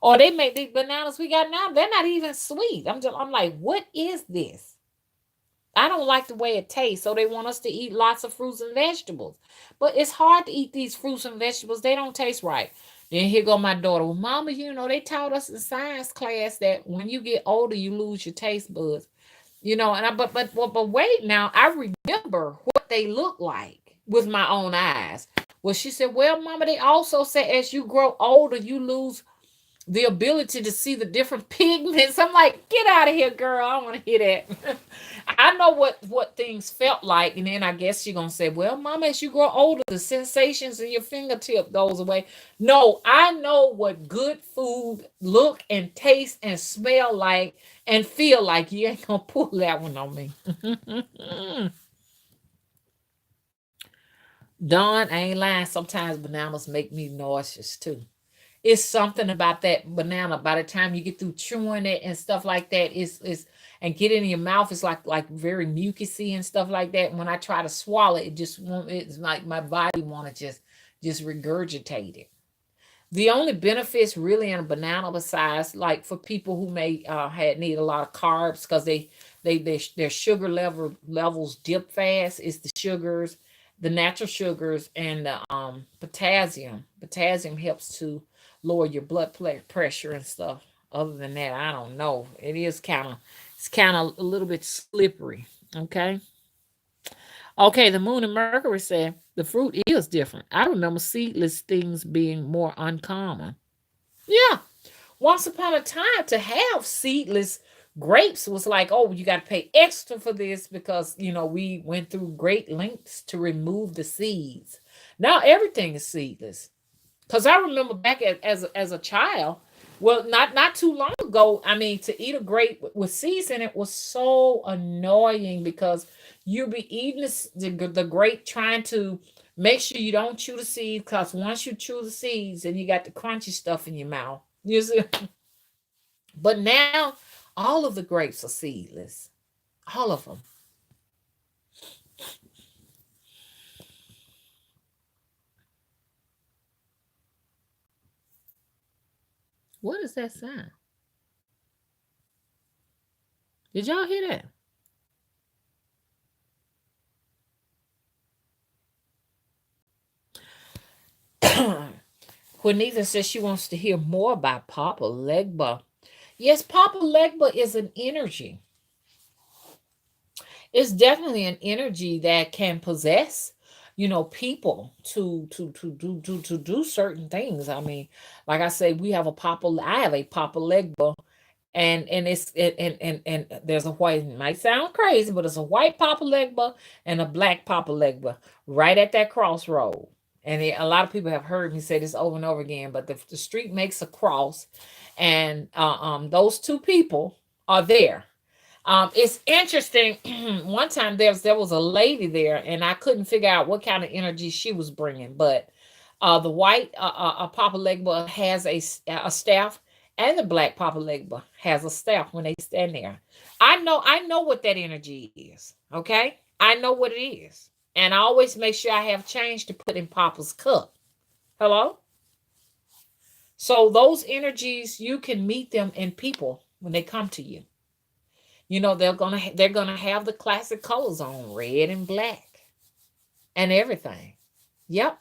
Speaker 1: Or they make these bananas we got now, they're not even sweet. I'm like, what is this? I don't like the way it tastes. So they want us to eat lots of fruits and vegetables. But it's hard to eat these fruits and vegetables. They don't taste right. Then here go my daughter. Well, mama, they taught us in science class that when you get older, you lose your taste buds. And but wait now, I remember what they look like with my own eyes. Well, she said, well, mama, they also say as you grow older, you lose the ability to see the different pigments. I'm like, get out of here, girl. I don't want to hear that. I know what things felt like, and then I guess you're gonna say, well, mama, as you grow older, the sensations in your fingertip goes away. No, I know what good food look and taste and smell like and feel like. You ain't gonna pull that one on me. Dawn, I ain't lying. Sometimes bananas make me nauseous too. It's something about that banana. By the time you get through chewing it and stuff like that, it's and get it in your mouth, it's like very mucusy and stuff like that. And when I try to swallow it, it just won't. It's like my body want to just regurgitate it. The only benefits really in a banana, besides like for people who may had need a lot of carbs because their sugar levels dip fast, is the sugars, the natural sugars, and the potassium. Potassium helps to lower your blood pressure and stuff. Other than that, I don't know. It's kind of a little bit slippery. Okay. Okay, the moon and Mercury said the fruit is different. I remember seedless things being more uncommon. Yeah. Once upon a time, to have seedless grapes was like, oh, you got to pay extra for this because, we went through great lengths to remove the seeds. Now everything is seedless. Because I remember back as a child, well, not too long ago, I mean, to eat a grape with seeds in it was so annoying because you'll be eating the grape trying to make sure you don't chew the seeds because once you chew the seeds and you got the crunchy stuff in your mouth. You see? But now all of the grapes are seedless. All of them. What is that sound? Did y'all hear that? Juanita says she wants to hear more about Papa Legba. Yes, Papa Legba is an energy. It's definitely an energy that can possess, people to do certain things. I mean, like I say, I have a Papa Legba, and it's and there's a white. It might sound crazy, but it's a white Papa Legba and a black Papa Legba right at that crossroad. And a lot of people have heard me say this over and over again, but the street makes a cross, and those two people are there. It's interesting. One time there was a lady there, and I couldn't figure out what kind of energy she was bringing. But the white Papa Legba has a staff, and the black Papa Legba has a staff when they stand there. I know what that energy is. Okay, I know what it is, and I always make sure I have change to put in Papa's cup. Hello. So those energies, you can meet them in people when they come to you. They're gonna have the classic colors on, red and black and everything. Yep.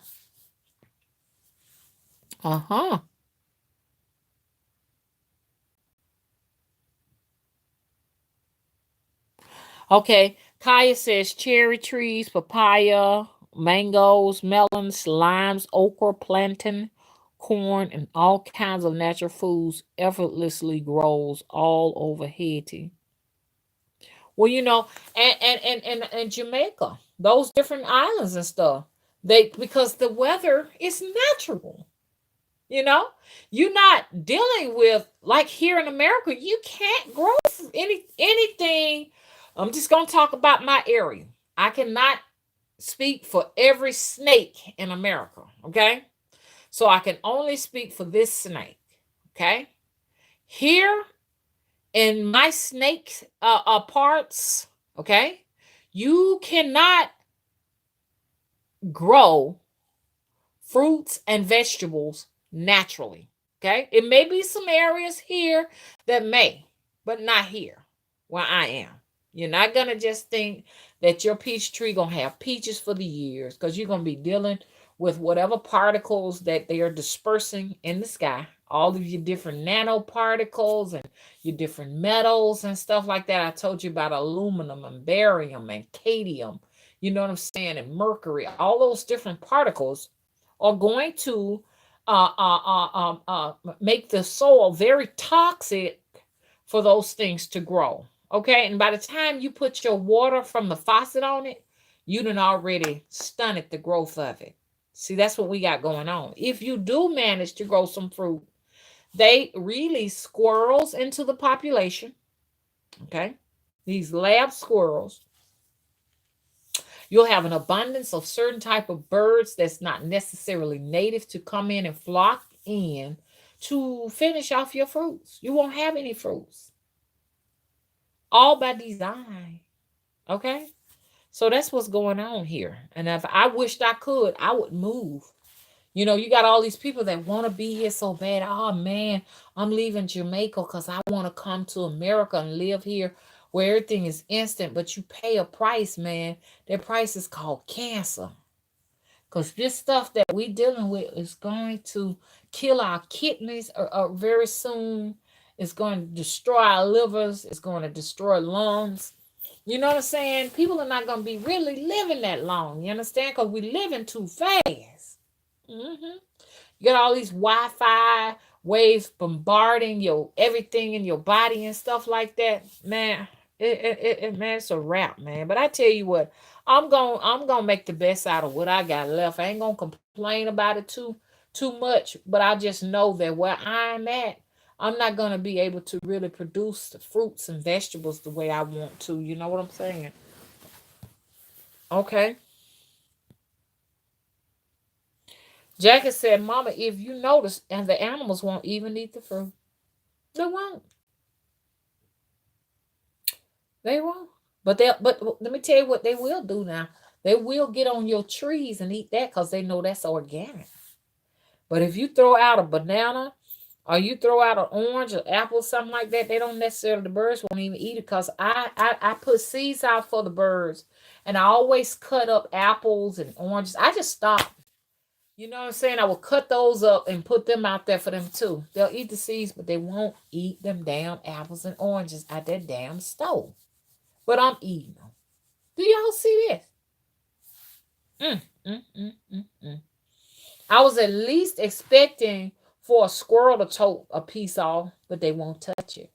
Speaker 1: Uh-huh. Okay. Kaya says cherry trees, papaya, mangoes, melons, limes, okra, plantain, corn, and all kinds of natural foods effortlessly grows all over Haiti. Well, and Jamaica, those different islands and stuff. They because the weather is natural. You know, you're not dealing with like here in America. You can't grow anything. I'm just gonna talk about my area. I cannot speak for every snake in America. Okay, so I can only speak for this snake. Okay, here in my snake parts. Okay, you cannot grow fruits and vegetables naturally. Okay. It may be some areas here that may, but not here where I am. You're not gonna just think that your peach tree gonna have peaches for the years because you're gonna be dealing with whatever particles that they are dispersing in the sky, all of your different nanoparticles and your different metals and stuff like that. I told you about aluminum and barium and cadmium, you know what I'm saying, and mercury, all those different particles are going to make the soil very toxic for those things to grow. Okay, and by the time you put your water from the faucet on it, you done already stunted the growth of it. See, that's what we got going on. If you do manage to grow some fruit, they release squirrels into the population. Okay, these lab squirrels. You'll have an abundance of certain type of birds that's not necessarily native to come in and flock in to finish off your fruits. You won't have any fruits. All by design. Okay? So that's what's going on here. And if I wished I could, I would move. You got all these people that want to be here so bad. Oh man, I'm leaving Jamaica because I want to come to America and live here where everything is instant, but you pay a price, man. That price is called cancer. Because this stuff that we dealing with is going to kill our kidneys very soon. It's going to destroy our livers. It's going to destroy lungs. You know what I'm saying? People are not going to be really living that long. You understand? Because we living too fast. Hmm. You got all these Wi-Fi waves bombarding your everything in your body and stuff like that, man. Man, it's a wrap, man. But I tell you what, I'm gonna make the best out of what I got left. I ain't gonna complain about it too much, but I just know that where I'm at, I'm not gonna be able to really produce the fruits and vegetables the way I want to. You know what I'm saying? Okay. Jackie said, Mama, if you notice, and the animals won't even eat the fruit. They won't. They won't. But let me tell you what they will do now. They will get on your trees and eat that because they know that's organic. But if you throw out a banana or you throw out an orange or apple, something like that, they don't necessarily, the birds won't even eat it because I put seeds out for the birds, and I always cut up apples and oranges. I just stop. You know what I'm saying? I will cut those up and put them out there for them too. They'll eat the seeds, but they won't eat them damn apples and oranges out that damn stove. But I'm eating them. Do y'all see this? Mm, mm, mm, mm, mm. I was at least expecting for a squirrel to tote a piece off, but they won't touch it.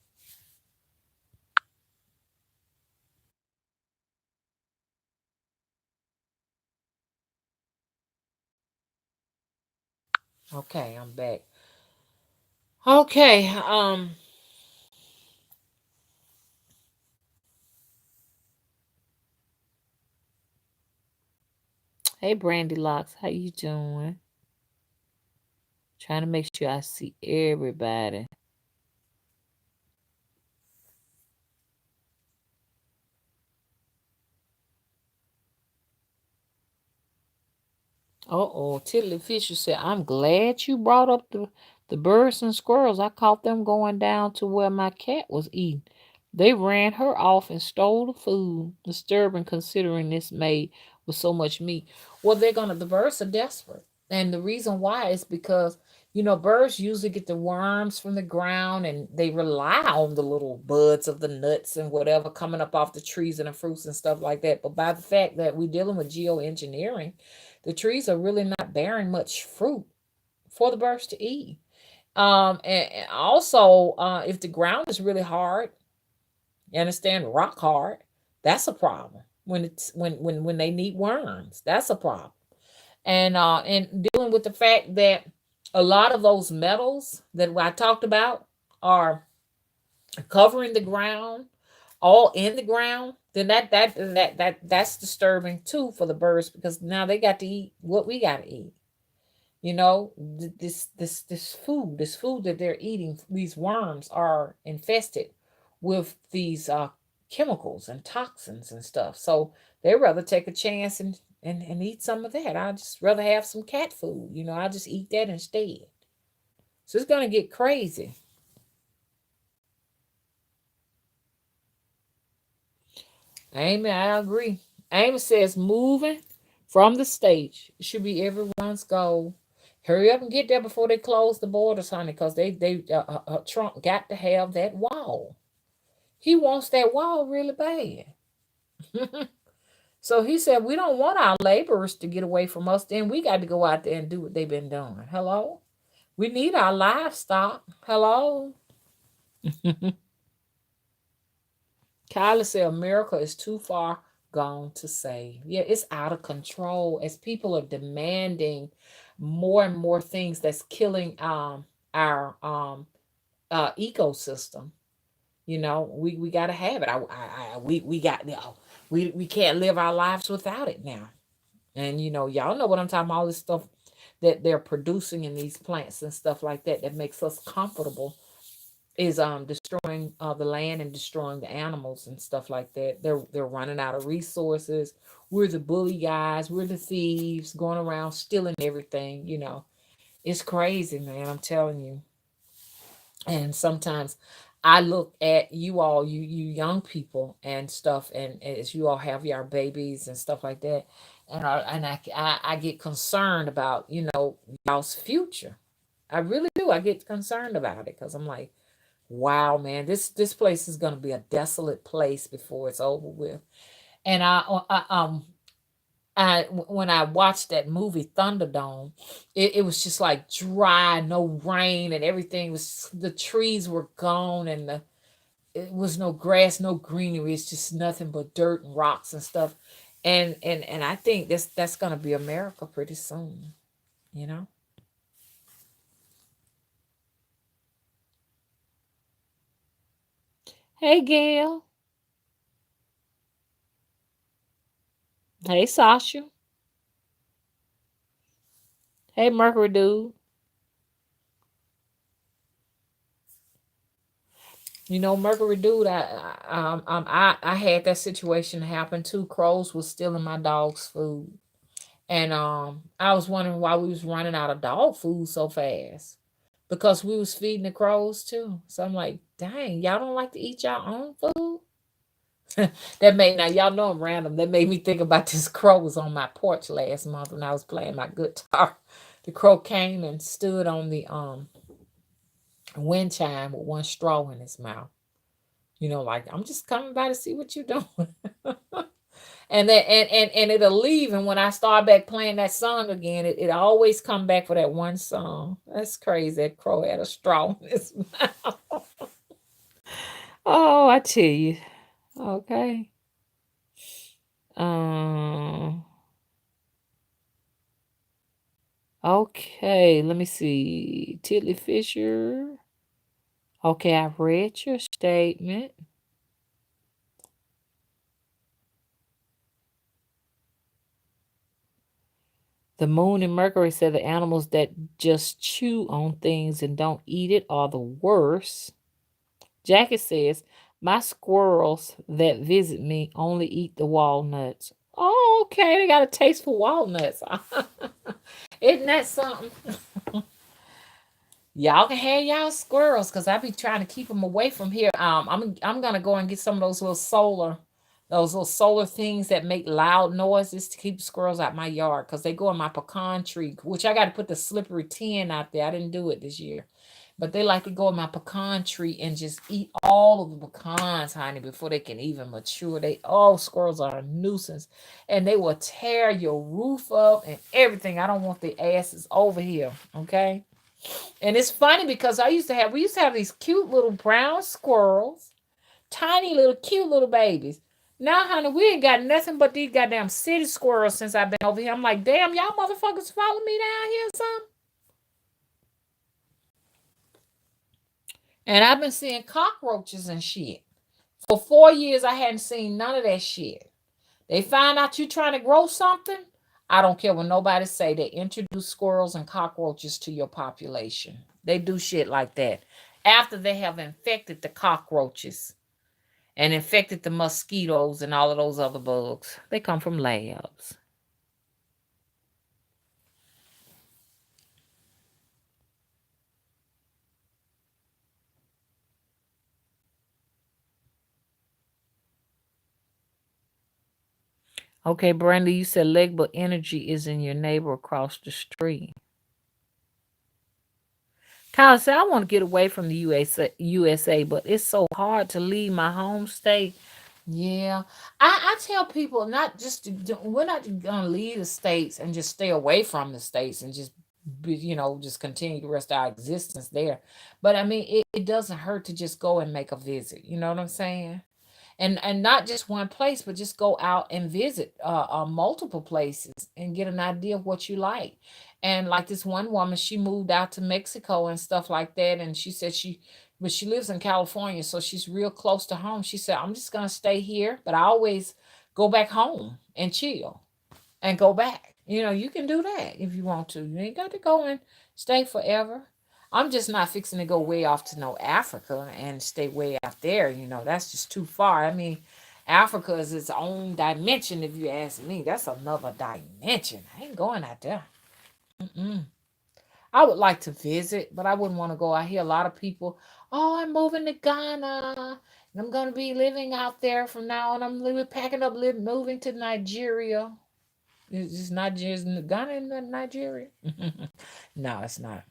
Speaker 1: Okay, I'm back. Okay, Hey, Brandy Locks, how you doing? Trying to make sure I see everybody. Uh-oh, Tiddly Fisher said, I'm glad you brought up the birds and squirrels. I caught them going down to where my cat was eating. They ran her off and stole the food. Disturbing considering this made with so much meat. Well, the birds are desperate. And the reason why is because, birds usually get the worms from the ground and they rely on the little buds of the nuts and whatever coming up off the trees and the fruits and stuff like that. But by the fact that we're dealing with geoengineering, the trees are really not bearing much fruit for the birds to eat. And also, if the ground is really hard, you understand, rock hard, that's a problem. When they need worms, that's a problem. And dealing with the fact that a lot of those metals that I talked about are covering the ground, all in the ground, then that's disturbing too for the birds because now they got to eat what we got to eat. This food that they're eating, these worms are infested with these chemicals and toxins and stuff. So they rather take a chance and eat some of that. I just rather have some cat food. I just eat that instead. So it's gonna get crazy. Amy, I agree. Amy says moving from the stage should be everyone's goal. Hurry up and get there before they close the borders, honey, because Trump got to have that wall. He wants that wall really bad. So he said, we don't want our laborers to get away from us. Then we got to go out there and do what they've been doing. Hello? We need our livestock. Hello? Kyla said America is too far gone to save. Yeah, it's out of control as people are demanding more and more things that's killing our ecosystem. We got to have it. We got we can't live our lives without it now. And y'all know what I'm talking about, all this stuff that they're producing in these plants and stuff like that that makes us comfortable is destroying the land and destroying the animals and stuff like that. They're running out of resources. We're the bully guys, we're the thieves going around stealing everything. It's crazy, man, I'm telling you. And sometimes I look at you all, you young people and stuff, and as you all have your babies and stuff like that, and I get concerned about y'all's future. I really do. I get concerned about it because I'm like, wow, man, this place is gonna be a desolate place before it's over with. And when I watched that movie Thunderdome, it was just like dry, no rain, and everything was the trees were gone, and it was no grass, no greenery. It's just nothing but dirt and rocks and stuff. And I think that's gonna be America pretty soon. You know. Hey, Gail. Hey, Sasha. Hey, Mercury dude. Mercury dude, I had that situation happen too. Crows was stealing my dog's food, and I was wondering why we was running out of dog food so fast because we was feeding the crows too. So I'm like, dang, y'all don't like to eat your own food? That made now y'all know I'm random. That made me think about this crow was on my porch last month when I was playing my guitar. The crow came and stood on the wind chime with one straw in his mouth. Like I'm just coming by to see what you're doing. And it'll leave. And when I start back playing that song again, it always come back for that one song. That's crazy. That crow had a straw in his mouth. Oh, I tell you. Okay. Um. Okay. Let me see. Tiddly Fisher. Okay, I've read your statement. The moon and Mercury said the animals that just chew on things and don't eat it are the worst. Jackie says, my squirrels that visit me only eat the walnuts. Oh, okay. They got a taste for walnuts. Isn't that something? Y'all can have y'all squirrels because I be trying to keep them away from here. I'm gonna go and get some of those little solar things that make loud noises to keep squirrels out my yard because they go in my pecan tree, which I got to put the slippery tin out there. I didn't do it this year, but they like to go in my pecan tree and just eat all of the pecans, honey, before they can even mature. Squirrels are a nuisance, and they will tear your roof up and everything. I don't want the asses over here, okay? And it's funny because we used to have these cute little brown squirrels, tiny little cute little babies. Now, honey, we ain't got nothing but these goddamn city squirrels since I've been over here. I'm like, damn, y'all motherfuckers follow me down here or something? And I've been seeing cockroaches and shit. For 4 years, I hadn't seen none of that shit. They find out you trying to grow something. I don't care what nobody say. They introduce squirrels and cockroaches to your population. They do shit like that after they have infected the cockroaches and infected the mosquitoes and all of those other bugs. They come from labs. Okay, Brenda, you said Legba Energy is in your neighbor across the street. Kyle said, I want to get away from the USA, but it's so hard to leave my home state. Yeah. I tell people not just we're not gonna leave the states and just stay away from the states and just just continue the rest of our existence there. But I mean it doesn't hurt to just go and make a visit. You know what I'm saying? And not just one place, but just go out and visit multiple places and get an idea of what you like. And like this one woman, she moved out to Mexico and stuff like that, and she said but she lives in California, so she's real close to home. She said, I'm just gonna stay here, but I always go back home and chill and go back. You can do that if you want to. You ain't got to go and stay forever. I'm just not fixing to go way off to no Africa and stay way out there. That's just too far. I mean, Africa is its own dimension, if you ask me. That's another dimension. I ain't going out there. Mm-mm. I would like to visit, but I wouldn't want to go. I hear a lot of people, oh, I'm moving to Ghana. And I'm going to be living out there from now on. I'm packing up, moving to Nigeria. Is Nigeria, is Ghana in Nigeria? No, it's not.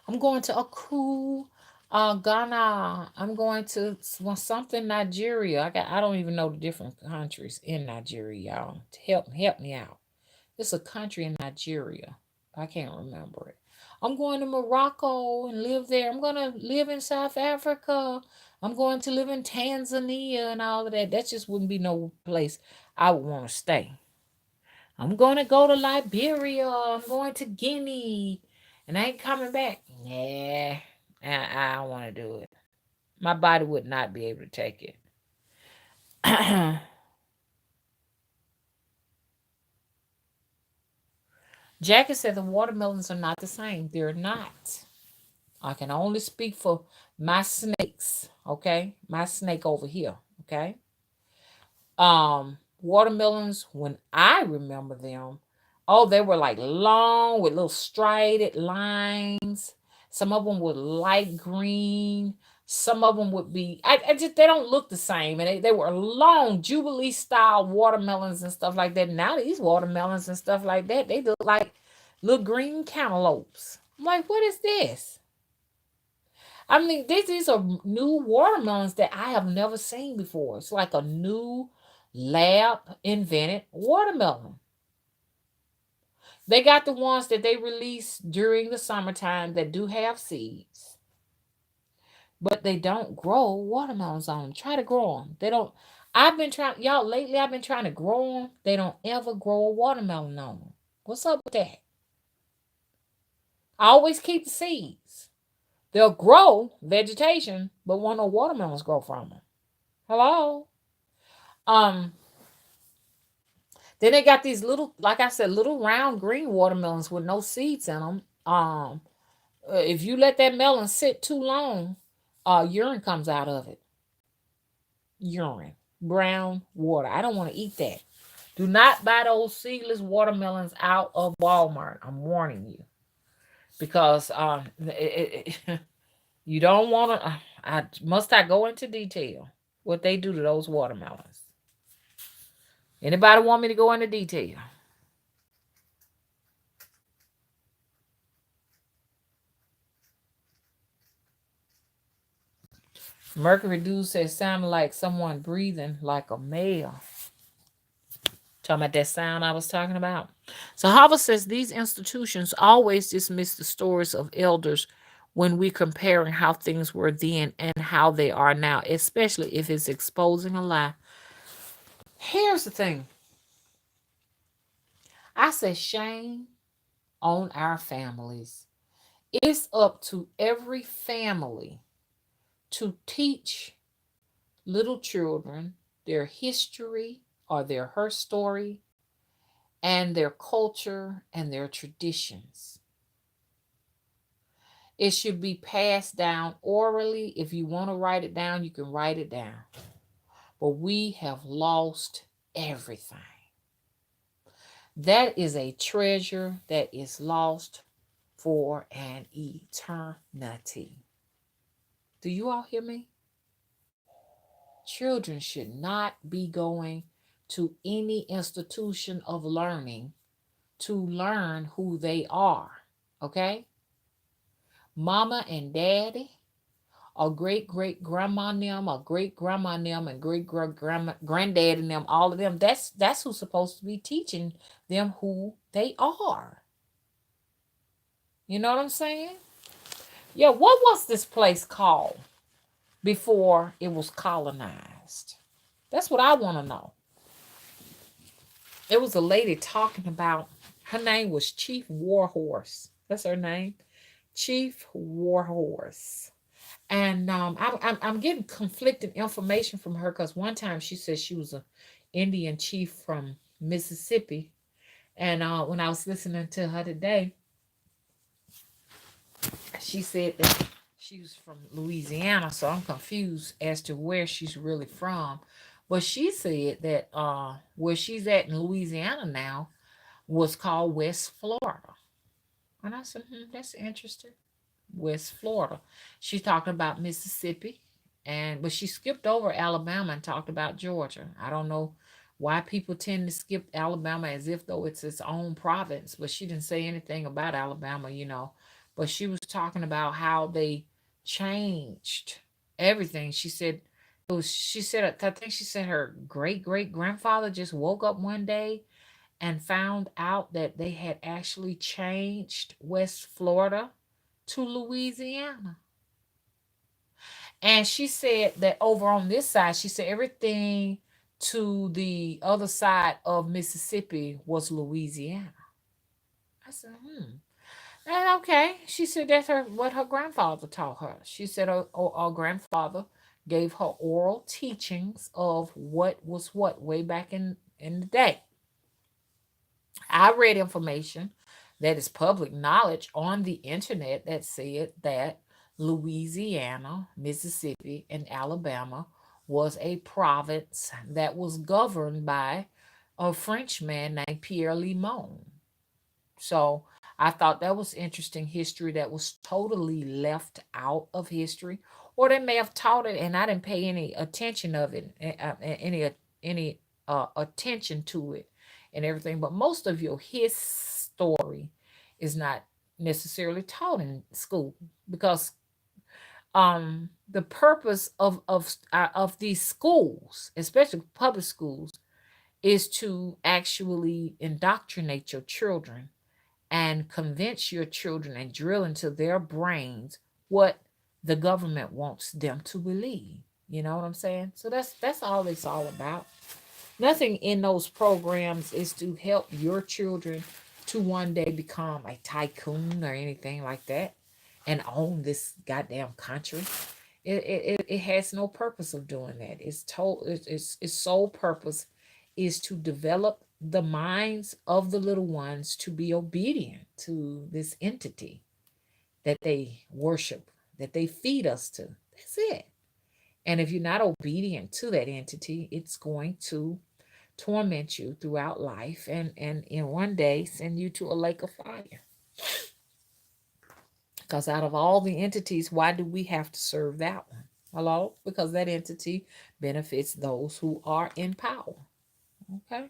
Speaker 1: I'm going to a cool Ghana. I'm going to something Nigeria. I don't even know the different countries in Nigeria, y'all. Help me out. It's a country in Nigeria. I can't remember it. I'm going to Morocco and live there. I'm going to live in South Africa. I'm going to live in Tanzania and all of that. That just wouldn't be no place I would want to stay. I'm going to go to Liberia. I'm going to Guinea. And I ain't coming back. Yeah, I don't want to do it. My body would not be able to take it. Jackie said the watermelons are not the same. They're not. I can only speak for my snakes, okay? My snake over here, okay? Watermelons, when I remember them, oh, they were like long with little striated lines. Some of them were light green. Some of them would be, I just, they don't look the same. And they were long Jubilee style watermelons and stuff like that. Now these watermelons and stuff like that, they look like little green cantaloupes. I'm like, what is this? I mean, these are new watermelons that I have never seen before. It's like a new lab invented watermelon. They got the ones that they release during the summertime that do have seeds, but they don't grow watermelons on them. Try to grow them. They don't. I've been trying, y'all, lately I've been trying to grow them. They don't ever grow a watermelon on them. What's up with that? I always keep the seeds. They'll grow vegetation, but won't no watermelons grow from them. Hello? Um, Then they got these little, like I said, little round green watermelons with no seeds in them. If you let that melon sit too long, urine comes out of it. Urine, brown water. I don't want to eat that. Do not buy those seedless watermelons out of Walmart. I'm warning you because you don't want to. I go into detail what they do to those watermelons? Anybody want me to go into detail? Mercury Dude says sounded like someone breathing like a male. Talking about that sound I was talking about. So Hava says these institutions always dismiss the stories of elders when we comparing how things were then and how they are now, especially if it's exposing a lie. Here's the thing. I say shame on our families. It's up to every family to teach little children their history or their her story and their culture and their traditions. It should be passed down orally. If you want to write it down, you can write it down. But we have lost everything. That is a treasure that is lost for an eternity. Do you all hear me? Children should not be going to any institution of learning to learn who they are. Okay? Mama and daddy, or great great grandma and them, or great grandma and them, and great grandma granddad and them, all of them. That's who's supposed to be teaching them who they are. You know what I'm saying? Yeah, what was this place called before it was colonized? That's what I want to know. There was a lady talking about, her name was Chief Warhorse. That's her name, Chief Warhorse. And I'm getting conflicting information from her because one time she said she was an Indian chief from Mississippi, and when I was listening to her today, she said that she was from Louisiana. So I'm confused as to where she's really from. But she said that where she's at in Louisiana now was called West Florida. And I said, that's interesting. West Florida. She talked about Mississippi, and but she skipped over Alabama and talked about Georgia. I don't know why people tend to skip Alabama as if though it's its own province, but she didn't say anything about Alabama. But she was talking about how they changed everything. She said it was. She said I think she said her great great grandfather just woke up one day and found out that they had actually changed West Florida to Louisiana. And she said that over on this side, she said everything to the other side of Mississippi was Louisiana. I said, And okay. She said that's what her grandfather taught her. She said her grandfather gave her oral teachings of what was what way back in the day. I read information that is public knowledge on the internet that said that Louisiana, Mississippi, and Alabama was a province that was governed by a Frenchman named Pierre Limon. So I thought that was interesting history that was totally left out of history, or they may have taught it and I didn't pay any attention of it, any attention to it, and everything. But most of your his story is not necessarily taught in school because the purpose of these schools, especially public schools, is to actually indoctrinate your children and convince your children and drill into their brains what the government wants them to believe. You know what I'm saying? So that's all it's all about. Nothing in those programs is to help your children to one day become a tycoon or anything like that and own this goddamn country. It has no purpose of doing that. Its sole purpose is to develop the minds of the little ones to be obedient to this entity that they worship, that they feed us to. That's it. And if you're not obedient to that entity, it's going to torment you throughout life and in one day send you to a lake of fire. Because out of all the entities, why do we have to serve that one? Hello? Because that entity benefits those who are in power. Okay?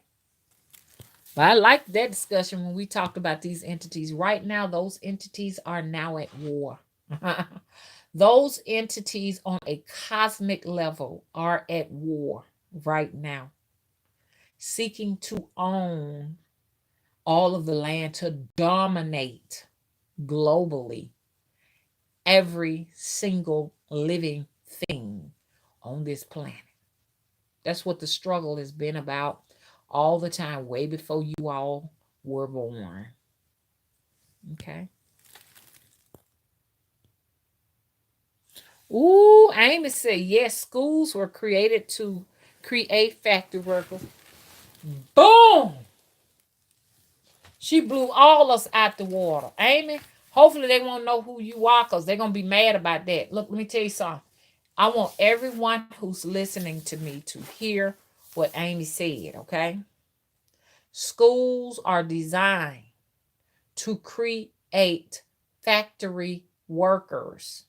Speaker 1: But I like that discussion when we talked about these entities. Right now, those entities are now at war. Those entities on a cosmic level are at war right now, seeking to own all of the land to dominate globally every single living thing on this planet. That's what the struggle has been about all the time, way before you all were born. Okay. Ooh, Amy said, yes, schools were created to create factory workers. Boom! She blew all us out the water. Amy, hopefully they won't know who you are because they're going to be mad about that. Look, let me tell you something. I want everyone who's listening to me to hear what Amy said, okay? Schools are designed to create factory workers.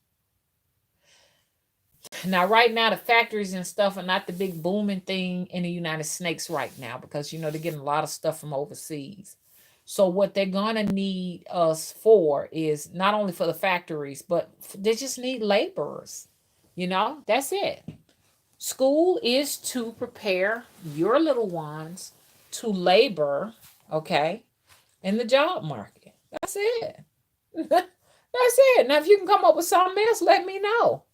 Speaker 1: Now, right now, the factories and stuff are not the big booming thing in the United States right now because, they're getting a lot of stuff from overseas. So, what they're going to need us for is not only for the factories, but they just need laborers. That's it. School is to prepare your little ones to labor, okay, in the job market. That's it. That's it. Now, if you can come up with something else, let me know.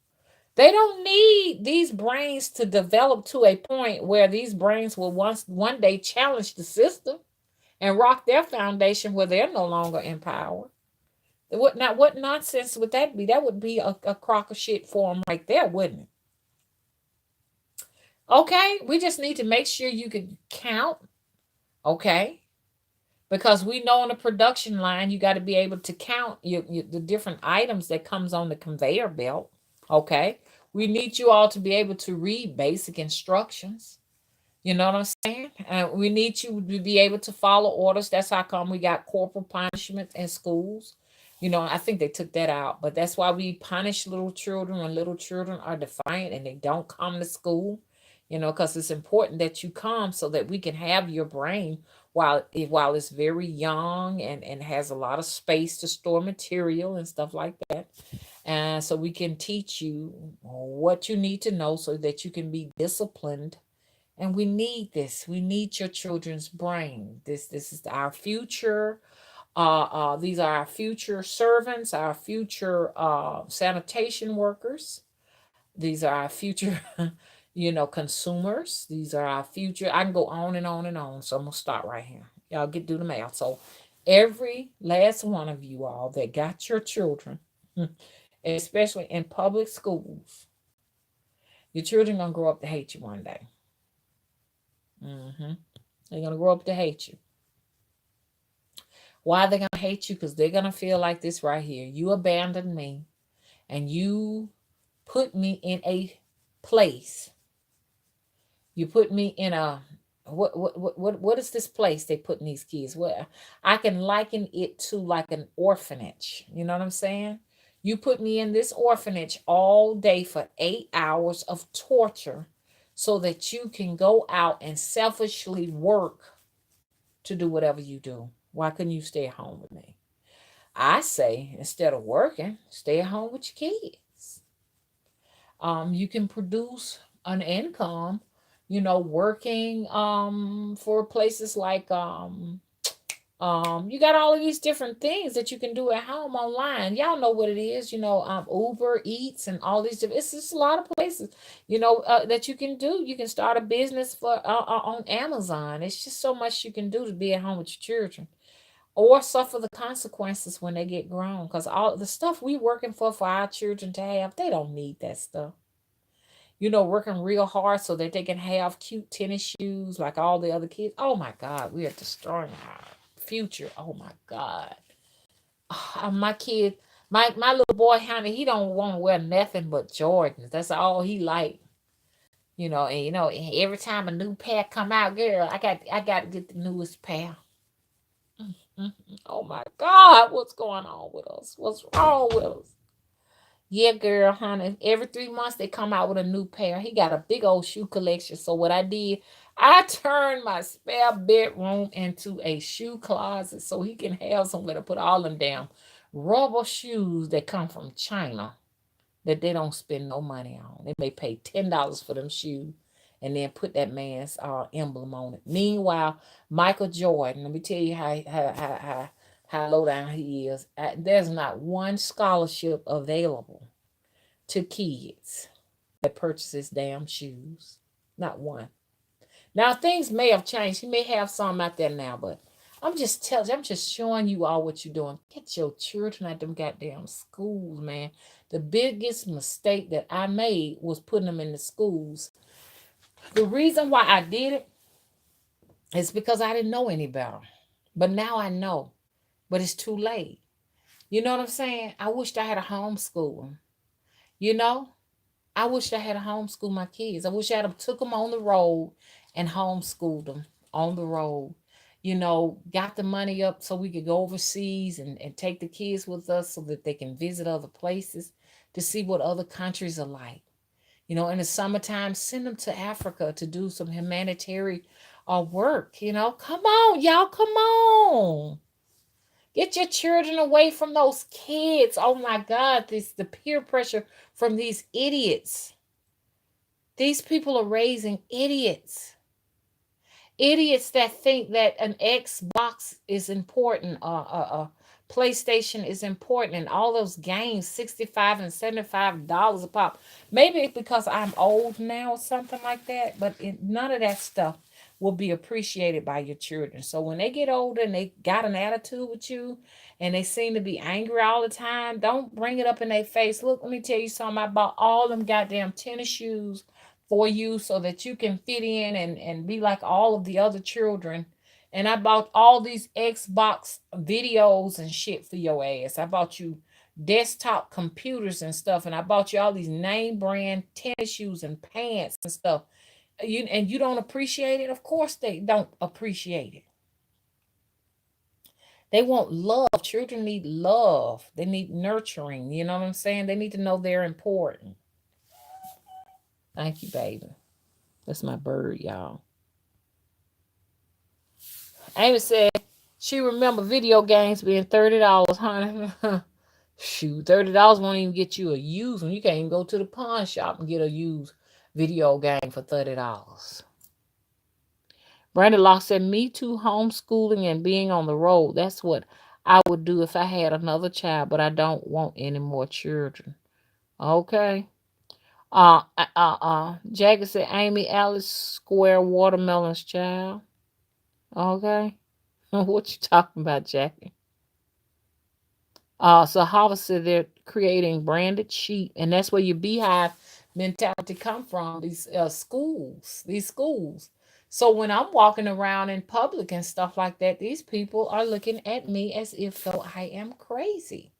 Speaker 1: They don't need these brains to develop to a point where these brains will one day challenge the system and rock their foundation where they're no longer in power. What nonsense would that be? That would be a crock of shit for them right there, wouldn't it? Okay, we just need to make sure you can count, okay? Because we know on the production line you got to be able to count the different items that comes on the conveyor belt, okay? We need you all to be able to read basic instructions. You know what I'm saying? We need you to be able to follow orders. That's how come we got corporal punishment in schools. I think they took that out, but that's why we punish little children when little children are defiant and they don't come to school. Because it's important that you come so that we can have your brain while it's very young and has a lot of space to store material and stuff like that. And so we can teach you what you need to know so that you can be disciplined. And we need this. We need your children's brain. This is our future. These are our future servants, our future sanitation workers. These are our future, consumers. These are our future. I can go on and on and on. So I'm gonna stop right here. Y'all get do the math. So every last one of you all that got your children, especially in public schools, your children gonna grow up to hate you one day. Mm-hmm. They're gonna grow up to hate you. Why are they gonna hate you? Because they're gonna feel like this right here. You abandoned me, and you put me in a place. You put me in a what is this place they put in these kids? What I can liken it to like an orphanage. You know what I'm saying? You put me in this orphanage all day for 8 hours of torture so that you can go out and selfishly work to do whatever you do. Why couldn't you stay at home with me? I say instead of working, stay at home with your kids. You can produce an income, working for places like you got all of these different things that you can do at home online. Y'all know what it is, Uber Eats and all these different. It's just a lot of places, that you can do. You can start a business for on Amazon. It's just so much you can do to be at home with your children, or suffer the consequences when they get grown. Because all the stuff we working for our children to have, they don't need that stuff. working real hard so that they can have cute tennis shoes like all the other kids. Oh my God, we are destroying our future. Oh my God. My kid, my little boy, honey, he don't want to wear nothing but Jordans. That's all he like. And every time a new pair come out, girl, I got to get the newest pair. Mhm. Oh my God, what's going on with us? What's wrong with us? Yeah, girl, honey. Every 3 months they come out with a new pair. He got a big old shoe collection. So what I did, I turned my spare bedroom into a shoe closet so he can have somewhere to put all them damn rubber shoes that come from China that they don't spend no money on. They may pay $10 for them shoes and then put that man's emblem on it. Meanwhile, Michael Jordan, let me tell you how low down he is. There's not one scholarship available to kids that purchases damn shoes. Not one. Now things may have changed. He may have some out there now, but I'm just showing you all what you're doing. Get your children at them goddamn schools, man. The biggest mistake that I made was putting them in the schools. The reason why I did it is because I didn't know any better. But now I know. But it's too late. You know what I'm saying? I wished I had a homeschool. You know? I wish I had a homeschool my kids. I wish I had took them on the road and homeschooled them on the road. Got the money up so we could go overseas and take the kids with us so that they can visit other places to see what other countries are like. In the summertime, send them to Africa to do some humanitarian work. Come on, y'all, come on. Get your children away from those kids. Oh my God, the peer pressure from these idiots. These people are raising idiots. Idiots that think that an Xbox is important, PlayStation is important, and all those games, 65 and $75 a pop. Maybe it's because I'm old now or something like that, but none of that stuff will be appreciated by your children. So when they get older and they got an attitude with you and they seem to be angry all the time, don't bring it up in their face. Look, let me tell you something. I bought all them goddamn tennis shoes for you so that you can fit in and be like all of the other children. And I bought all these Xbox videos and shit for your ass. I bought you desktop computers and stuff, and I bought you all these name brand tennis shoes and pants and stuff. You don't appreciate it? Of course they don't appreciate it. They want love. Children need love. They need nurturing. You know what I'm saying? They need to know they're important. Thank you, baby. That's my bird, y'all. Amy said she remember video games being $30, honey. Shoot, $30 won't even get you a used one. You can't even go to the pawn shop and get a used video game for $30. Brandon Locke said, "Me too, homeschooling and being on the road. That's what I would do if I had another child, but I don't want any more children." Okay. Jagger said, "Amy Alice Square Watermelons, child." Okay. What you talking about, Jackie? So Harvard said they're creating branded sheep, and that's where your beehive mentality come from. These schools. So when I'm walking around in public and stuff like that, these people are looking at me as if though I am crazy.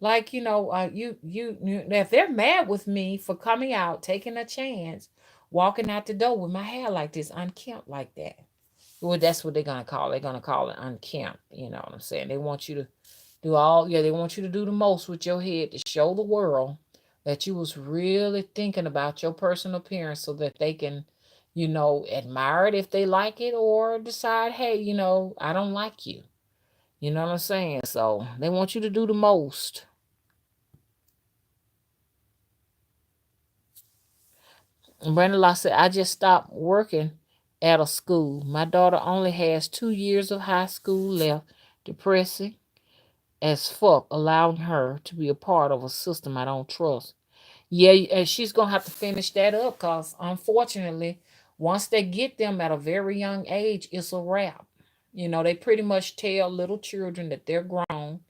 Speaker 1: Like if they're mad with me for coming out, taking a chance, walking out the door with my hair like this, unkempt like that. Well, that's what they're gonna call. They're gonna call it unkempt. You know what I'm saying? They want you to they want you to do the most with your head to show the world that you was really thinking about your personal appearance so that they can, admire it if they like it or decide, hey, I don't like you. You know what I'm saying? So they want you to do the most. And Brandon Law said, "I just stopped working at a school. My daughter only has 2 years of high school left. Depressing as fuck, allowing her to be a part of a system I don't trust." Yeah, and she's gonna have to finish that up because unfortunately, once they get them at a very young age, it's a wrap. They pretty much tell little children that they're grown,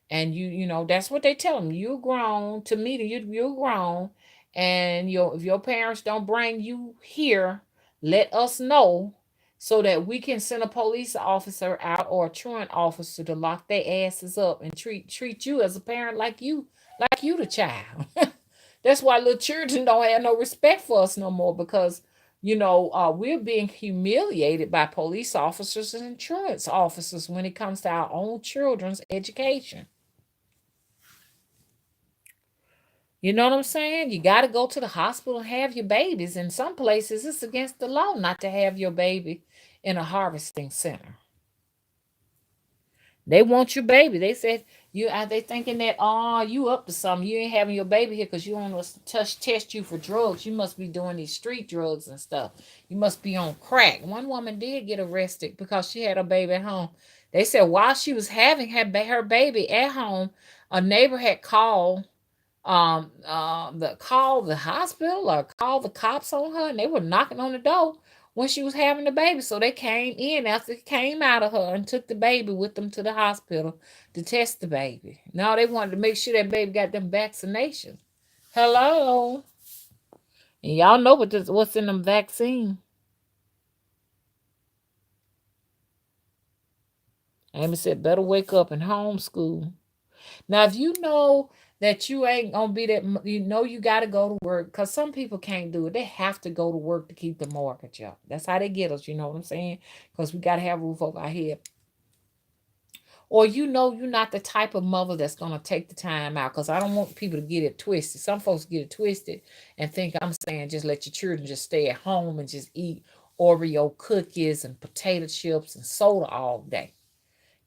Speaker 1: and that's what they tell them. You're grown. To me, you're grown, And if your parents don't bring you here, let us know so that we can send a police officer out or a truant officer to lock their asses up and treat you as a parent like you the child. That's why little children don't have no respect for us no more because we're being humiliated by police officers and insurance officers when it comes to our own children's education. You know what I'm saying? You got to go to the hospital and have your babies. In some places, it's against the law not to have your baby in a harvesting center. They want your baby. They said they thinking that you up to something. You ain't having your baby here because you want us to test you for drugs. You must be doing these street drugs and stuff. You must be on crack. One woman did get arrested because she had a baby at home. They said while she was having her baby at home, a neighbor had call the hospital or call the cops on her, and they were knocking on the door when she was having the baby. So they came in after it came out of her and took the baby with them to the hospital to test the baby. Now they wanted to make sure that baby got them vaccinations. Hello. And y'all know what's in them vaccine. Amy said better wake up and homeschool. Now, if you know that you ain't gonna be that, you got to go to work because some people can't do it. They have to go to work to keep the mortgage up. That's how they get us. You know what I'm saying? Because we got to have a roof over our head. Or you're not the type of mother that's gonna take the time out. Because I don't want people to get it twisted. Some folks get it twisted and think I'm saying just let your children just stay at home and just eat Oreo cookies and potato chips and soda all day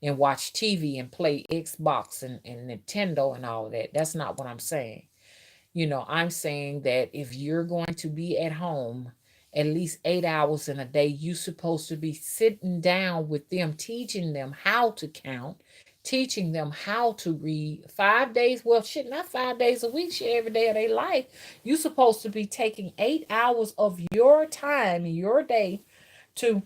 Speaker 1: and watch TV and play Xbox and Nintendo and all of that. That's not what I'm saying. I'm saying that if you're going to be at home at least 8 hours in a day, you're supposed to be sitting down with them, teaching them how to count, teaching them how to read 5 days. Well, shit, not 5 days a week, shit, every day of their life. You're supposed to be taking 8 hours of your time, your day, to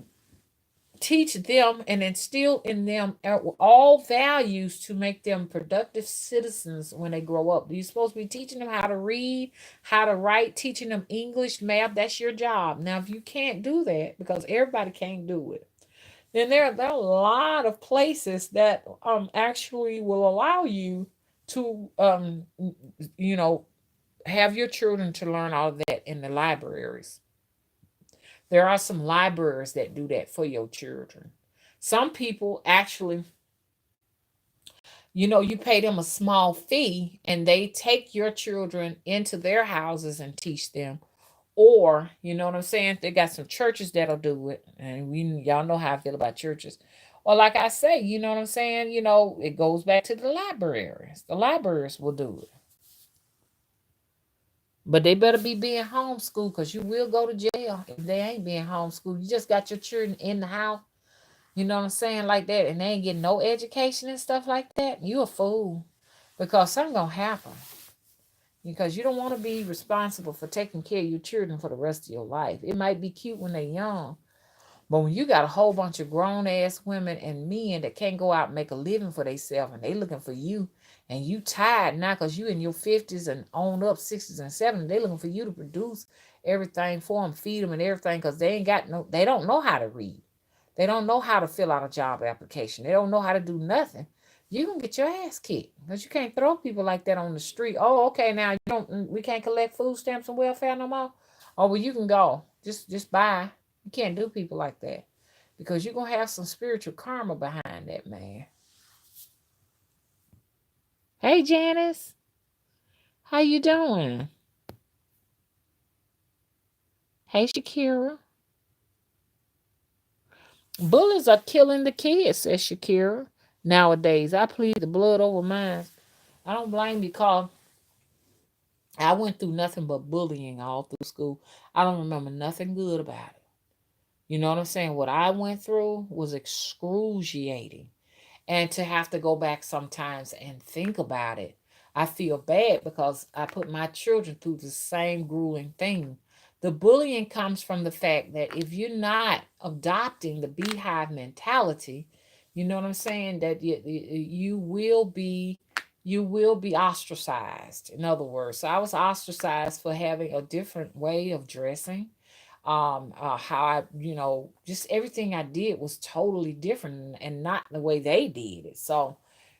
Speaker 1: teach them and instill in them all values to make them productive citizens when they grow up. You're supposed to be teaching them how to read, how to write, teaching them English, math. That's your job. Now, if you can't do that, because everybody can't do it, then there are a lot of places that actually will allow you to you know have your children to learn all of that in the libraries. There are some libraries that do that for your children. Some people actually, you pay them a small fee and they take your children into their houses and teach them. Or, you know what I'm saying? They got some churches that'll do it. And y'all know how I feel about churches. Or like I say, you know what I'm saying? It goes back to the libraries. The libraries will do it. But they better be being homeschooled because you will go to jail if they ain't being homeschooled. You just got your children in the house, you know what I'm saying, like that, and they ain't getting no education and stuff like that. You a fool because something gonna happen because you don't want to be responsible for taking care of your children for the rest of your life. It might be cute when they're young, but when you got a whole bunch of grown ass women and men that can't go out and make a living for themselves and they looking for you and you tired now because you in your 50s and on up 60s and 70s, they looking for you to produce everything for them, feed them and everything because they don't know how to read. They don't know how to fill out a job application. They don't know how to do nothing. You gonna get your ass kicked because you can't throw people like that on the street. Oh, okay, now we can't collect food stamps and welfare no more. Oh, well, you can go. Just buy. You can't do people like that because you're gonna have some spiritual karma behind that, man. Hey, Janice, how you doing? Hey, Shakira. Bullies are killing the kids, says Shakira. Nowadays, I plead the blood over mine. I don't blame you, cause I went through nothing but bullying all through school. I don't remember nothing good about it. You know what I'm saying? What I went through was excruciating. And to have to go back sometimes and think about it, I feel bad because I put my children through the same grueling thing. The bullying comes from the fact that if you're not adopting the beehive mentality, you know what I'm saying, that you will be, you will be ostracized. In other words, so I was ostracized for having a different way of dressing. How I, just everything I did was totally different and not the way they did it. So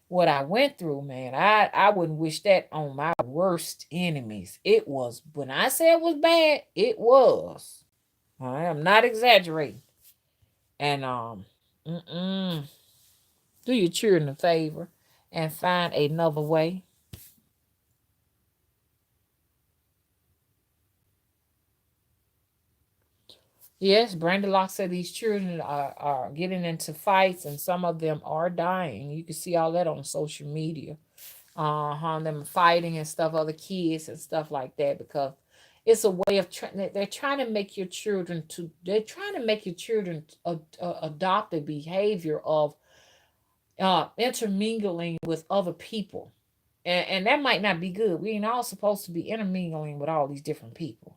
Speaker 1: what I went through, man, I wouldn't wish that on my worst enemies. It was, when I say it was bad, it was. I am not exaggerating. And mm-mm, do your children a favor and find another way. Yes, Brandon Locke said these children are getting into fights and some of them are dying. You can see all that on social media. Them fighting and stuff, other kids and stuff like that, because it's a way of they're trying to make your children adopt a behavior of intermingling with other people. And that might not be good. We ain't all supposed to be intermingling with all these different people,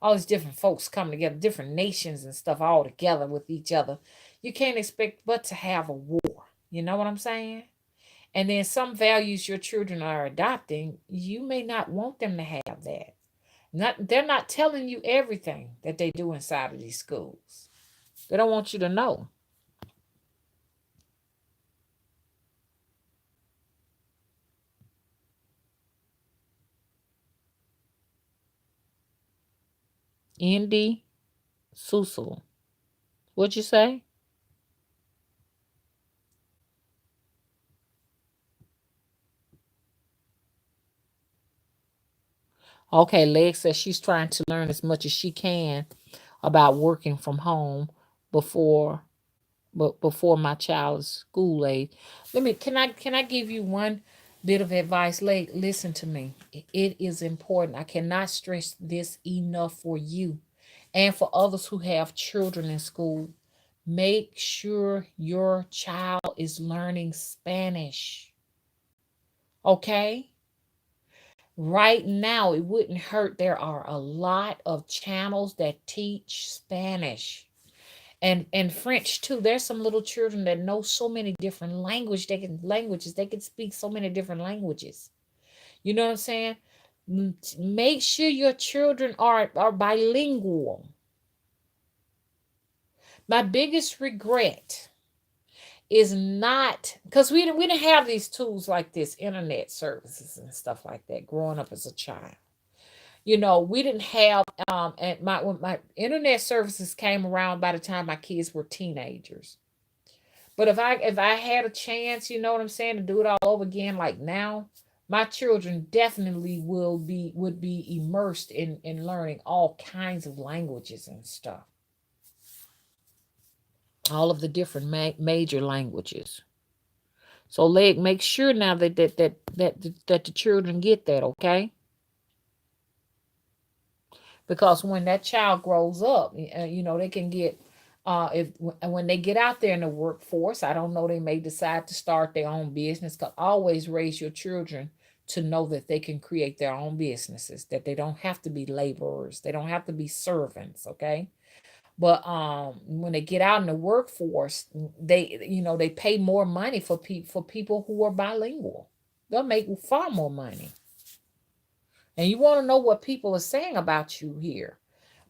Speaker 1: all these different folks coming together, different nations and stuff all together with each other. You can't expect but to have a war. You know what I'm saying? And then some values your children are adopting, you may not want them to have that. They're not telling you everything that they do inside of these schools. They don't want you to know. Indy Susul. What'd you say? Okay, Leg says she's trying to learn as much as she can about working from home before before my child's school age. Can I give you one bit of advice? Listen to me. It is important. I cannot stress this enough for you and for others who have children in school. Make sure your child is learning Spanish. Okay? Right now, it wouldn't hurt. There are a lot of channels that teach Spanish and French too. There's some little children that know so many different languages. They can speak so many different languages. You know what I'm saying? Make sure your children are bilingual. My biggest regret is not because we didn't have these tools like this, internet services and stuff like that, growing up as a child. We didn't have and my when my internet services came around by the time my kids were teenagers. But if I had a chance, you know what I'm saying, to do it all over again like now, my children definitely would be immersed in learning all kinds of languages and stuff. All of the different major languages. So Leg, make sure now that the children get that, okay? Because when that child grows up, they can get if when they get out there in the workforce, I don't know, they may decide to start their own business. Cause always raise your children to know that they can create their own businesses, that they don't have to be laborers, they don't have to be servants, okay? But when they get out in the workforce, they pay more money for people who are bilingual. They'll make far more money. And you want to know what people are saying about you here,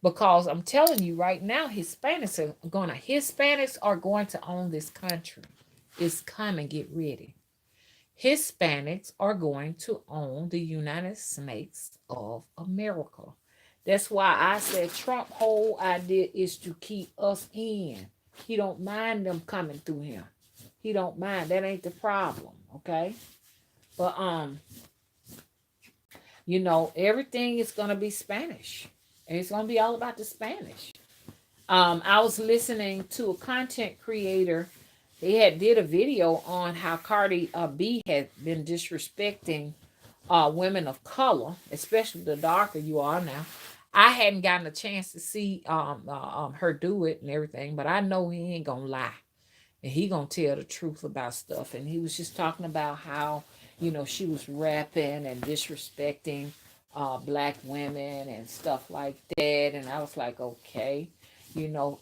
Speaker 1: because I'm telling you right now, Hispanics are going to own this country. It's coming. Get ready. Hispanics are going to own the United States of America. That's why I said Trump' whole idea is to keep us in. He don't mind them coming through him. He don't mind. That ain't the problem. Okay. But everything is gonna be Spanish. It's gonna be all about the Spanish. I was listening to a content creator. They had did a video on how Cardi B had been disrespecting women of color, especially the darker you are now. I hadn't gotten a chance to see her do it and everything, but I know he ain't gonna lie, and he gonna tell the truth about stuff. And he was just talking about how she was rapping and disrespecting black women and stuff like that. And I was like, okay.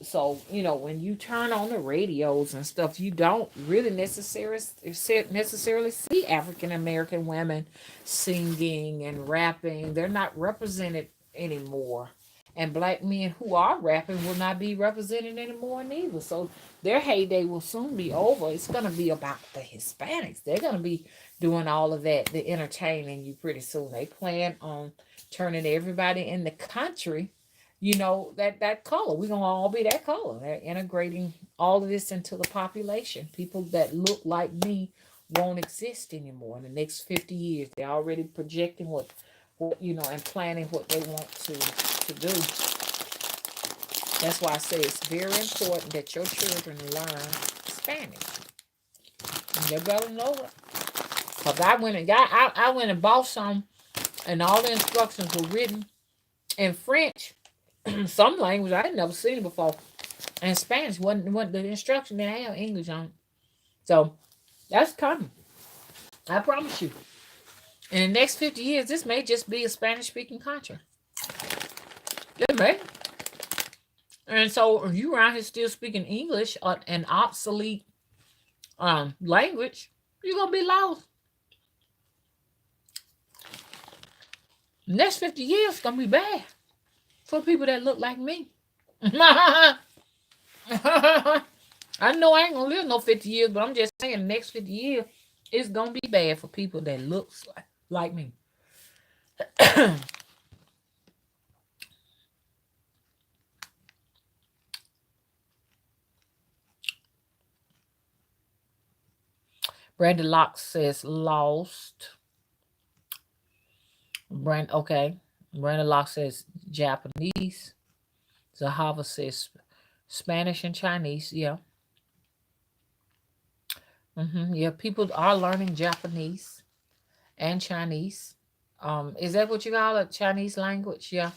Speaker 1: So when you turn on the radios and stuff, you don't really necessarily see African American women singing and rapping. They're not represented anymore, and black men who are rapping will not be represented anymore neither. So their heyday will soon be over. It's going to be about the Hispanics. They're going to be doing all of that, the entertaining you pretty soon. They plan on turning everybody in the country, that color. We're gonna all be that color. They're integrating all of this into the population. People that look like me won't exist anymore in the next 50 years. They're already projecting and planning what they want to do. That's why I say it's very important that your children learn Spanish. And they better know it. Cause I went and bought some, and all the instructions were written in French, some language I had never seen before, and Spanish wasn't the instruction didn't have English on it. So that's coming. I promise you. In the next 50 years, this may just be a Spanish speaking country. It may. And so if you around here still speaking English, an obsolete language, you're gonna be lost. Next 50 years is gonna be bad for people that look like me. I know I ain't gonna live no 50 years, but I'm just saying the next 50 years it's gonna be bad for people that looks like me. Brandon Locke says lost. Okay. Brandon Locke says Japanese. Zahava says Spanish and Chinese. Yeah. Yeah, people are learning Japanese and Chinese. Is that what you call it? Chinese language? Yeah.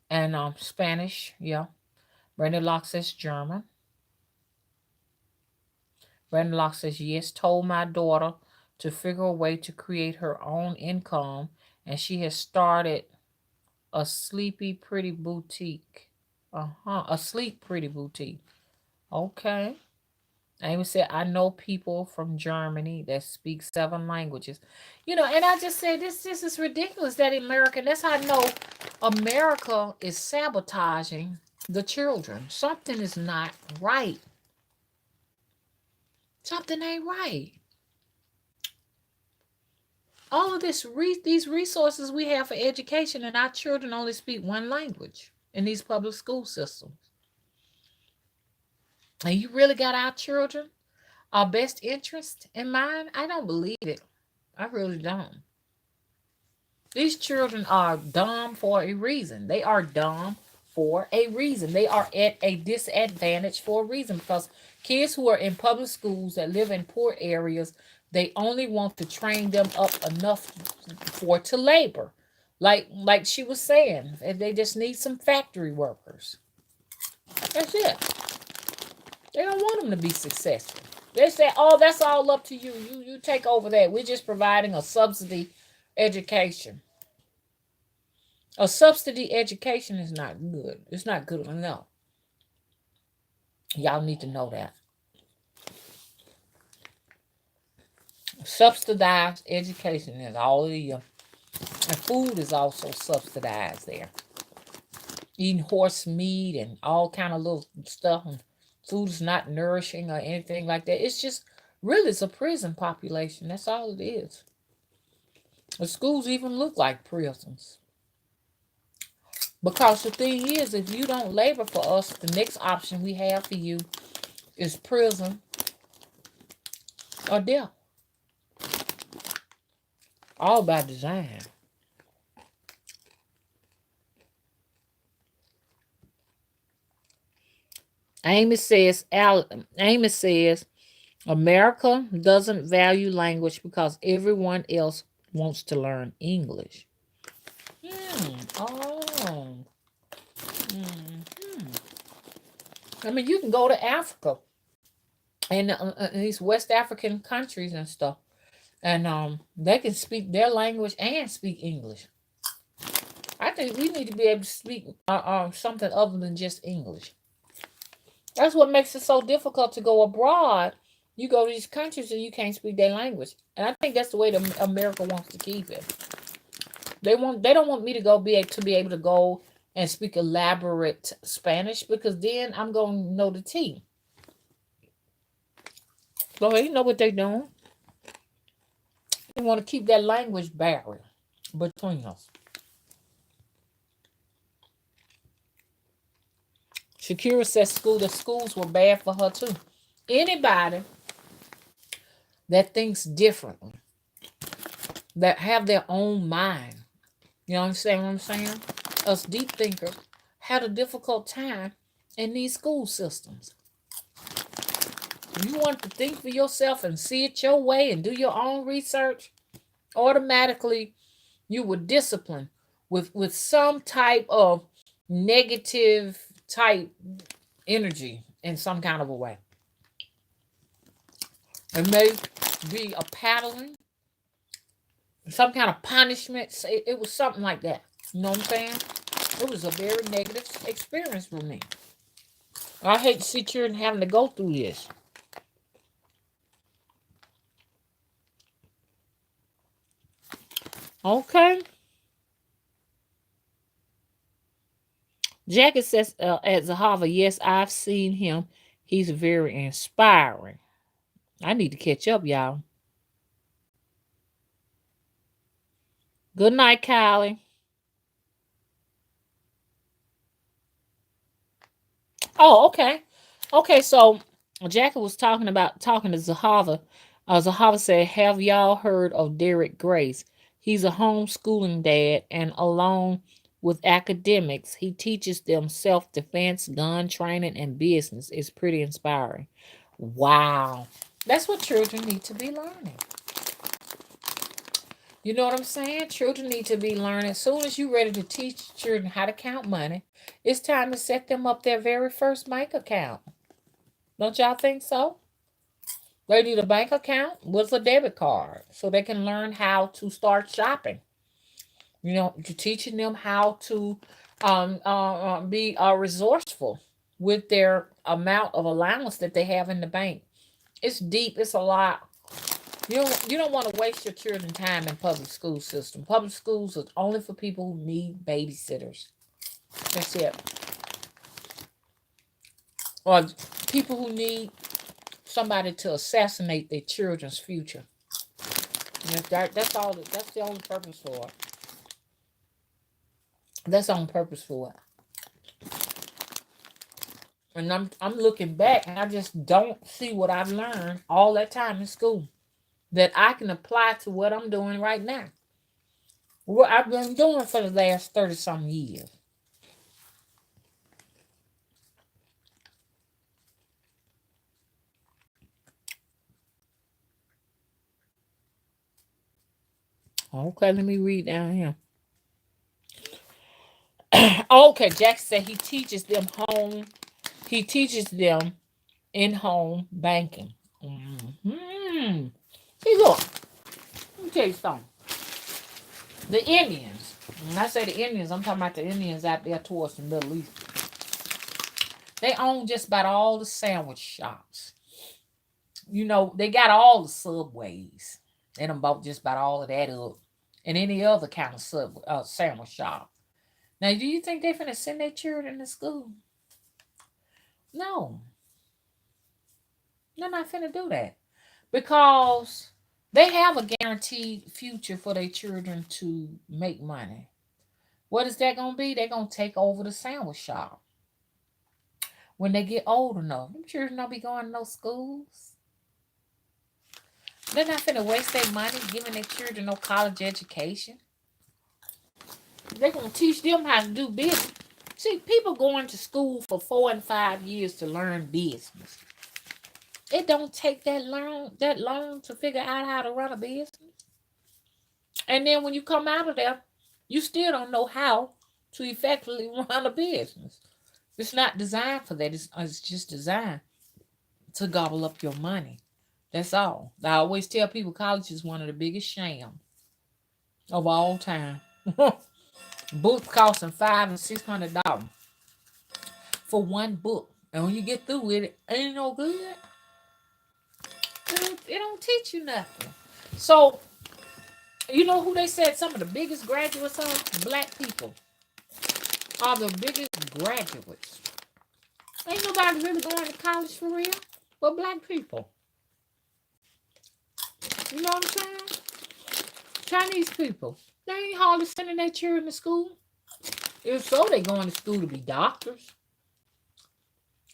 Speaker 1: And Spanish. Yeah. Brandon Locke says German. Brandon Locke says yes. Told my daughter to figure a way to create her own income, and she has started a sleepy pretty boutique. A sleep pretty boutique. Okay. Amy said, I know people from Germany that speak 7 languages. And I just said this is ridiculous that America, that's how I know America is sabotaging the children. Something is not right. Something ain't right. All of these resources we have for education, and our children only speak one language in these public school systems. And you really got our children, our best interest in mind? I don't believe it. I really don't. These children are dumb for a reason. They are dumb for a reason. They are at a disadvantage for a reason, because kids who are in public schools that live in poor areas, they only want to train them up enough to labor. Like she was saying, they just need some factory workers. That's it. They don't want them to be successful. They say, "Oh, that's all up to you. You take over that. We're just providing a subsidy education." A subsidy education is not good. It's not good enough. Y'all need to know that. Subsidized education is all of you. And food is also subsidized there. Eating horse meat and all kind of little stuff. And food is not nourishing or anything like that. It's just, really, it's a prison population. That's all it is. The schools even look like prisons. Because the thing is, if you don't labor for us, the next option we have for you is prison or death. All by design. Amy says, America doesn't value language because everyone else wants to learn English. Oh. I mean, you can go to Africa and these West African countries and stuff, and they can speak their language and speak English. I think we need to be able to speak something other than just English. That's what makes it so difficult to go abroad. You go to these countries and you can't speak their language, and I think that's the way that America wants to keep it. They don't want me to be able to go and speak elaborate Spanish because then I'm gonna know the tea. So they know what they're doing. They want to keep that language barrier between us. Shakira says the schools were bad for her too. Anybody that thinks differently, that have their own mind, you understand what I'm saying? Us deep thinkers had a difficult time in these school systems. You want to think for yourself and see it your way and do your own research, automatically you were disciplined with some type of negative type energy in some kind of a way. It may be a paddling, some kind of punishment. It was something like that. You know what I'm saying? It was a very negative experience for me. I hate to see children having to go through this. Okay. Jackie says at Zahava, yes, I've seen him. He's very inspiring. I need to catch up, y'all. Good night, Kylie. Oh, okay. Okay, so Jackie was talking to Zahava. Zahava said, have y'all heard of Derek Grace? He's a homeschooling dad, and along with academics, he teaches them self-defense, gun training, and business. It's pretty inspiring. Wow. That's what children need to be learning. You know what I'm saying? Children need to be learning. As soon as you're ready to teach children how to count money, it's time to set them up their very first bank account. Don't y'all think so? They need a bank account with a debit card so they can learn how to start shopping. You know, you're teaching them how to be resourceful with their amount of allowance that they have in the bank. It's deep. It's a lot. You don't want to waste your children's time in public school system. Public schools are only for people who need babysitters. That's it. Or people who need somebody to assassinate their children's future. And that's all. That's the only purpose for it. That's the only purpose for it. And I'm looking back, and I just don't see what I've learned all that time in school that I can apply to what I'm doing right now. What I've been doing for the last 30 some years. Okay, let me read down here. Okay, Jack said he teaches them home. He teaches them in home banking. Mm-hmm. See, look, let me tell you something. The Indians. When I say the Indians, I'm talking about the Indians out there towards the Middle East. They own just about all the sandwich shops. You know, they got all the subways. They done bought just about all of that up. And any other kind of sandwich shop. Now, do you think they're finna send their children to school? No. They're not finna do that. Because they have a guaranteed future for their children to make money. What is that gonna be? They're gonna take over the sandwich shop when they get old enough. Them children don't be going to no schools. They're not finna waste their money giving their children no college education. They're gonna teach them how to do business. See, people going to school for 4 and 5 years to learn business. It don't take that long to figure out how to run a business. And then when you come out of there, you still don't know how to effectively run a business. It's not designed for that. It's just designed to gobble up your money. That's all. I always tell people college is one of the biggest shams of all time. Books costing $500 and $600 for one book. And when you get through with it, ain't no good. It don't teach you nothing. So, you know who they said some of the biggest graduates are? Black people are the biggest graduates. Ain't nobody really going to college for real but black people. You know what I'm saying? Chinese people. They ain't hardly sending their children to school. If so, they going to school to be doctors.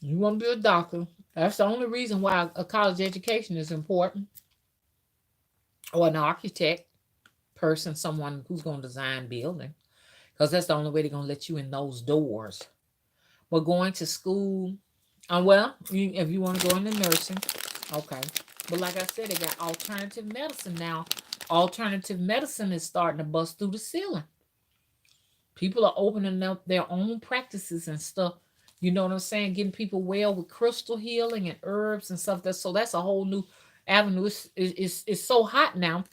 Speaker 1: You want to be a doctor. That's the only reason why a college education is important. Or an architect person, someone who's going to design building. Because that's the only way they're going to let you in those doors. But going to school, well, if you want to go into nursing, okay. But like I said, they got alternative medicine now. Alternative medicine is starting to bust through the ceiling. People are opening up their own practices and stuff. You know what I'm saying? Getting people well with crystal healing and herbs and stuff. So that's a whole new avenue. It's so hot now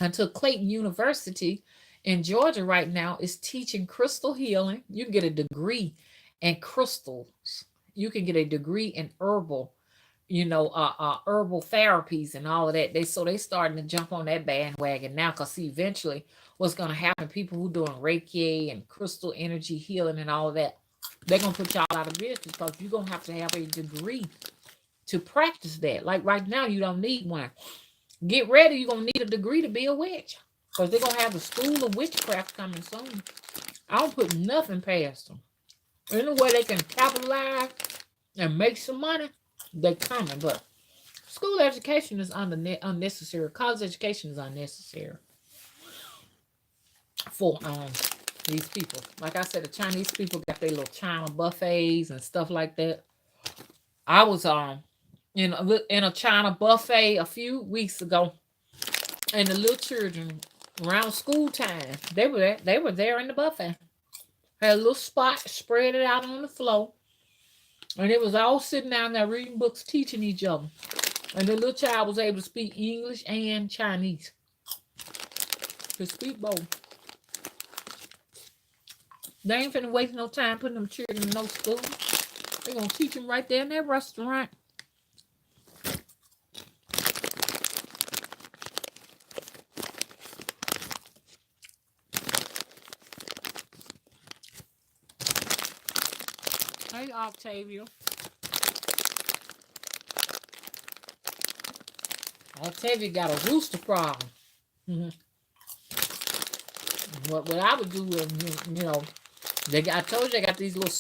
Speaker 1: until Clayton University in Georgia right now is teaching crystal healing. You can get a degree in crystals. You can get a degree in herbal therapies and all of that. They starting to jump on that bandwagon now because see eventually what's gonna happen, people who doing Reiki and crystal energy healing and all of that, they're gonna put y'all out of business because you're gonna have to have a degree to practice that. Like right now, you don't need one. Get ready, you're gonna need a degree to be a witch. Because they're gonna have the school of witchcraft coming soon. I don't put nothing past them. Any way they can capitalize and make some money, they coming. But school education is unnecessary. College education is unnecessary for these people. Like I said, the Chinese people got their little China buffets and stuff like that. I was in a China buffet a few weeks ago, and the little children around school time, they were there in the buffet. Had a little spot, spread it out on the floor, and it was all sitting down there reading books, teaching each other. And the little child was able to speak English and Chinese. To speak both. They ain't finna waste no time putting them children in no school. They gonna teach them right there in that restaurant. Hey, Octavia. Octavia got a rooster problem. Mm-hmm. What I would do is, I told you they got these little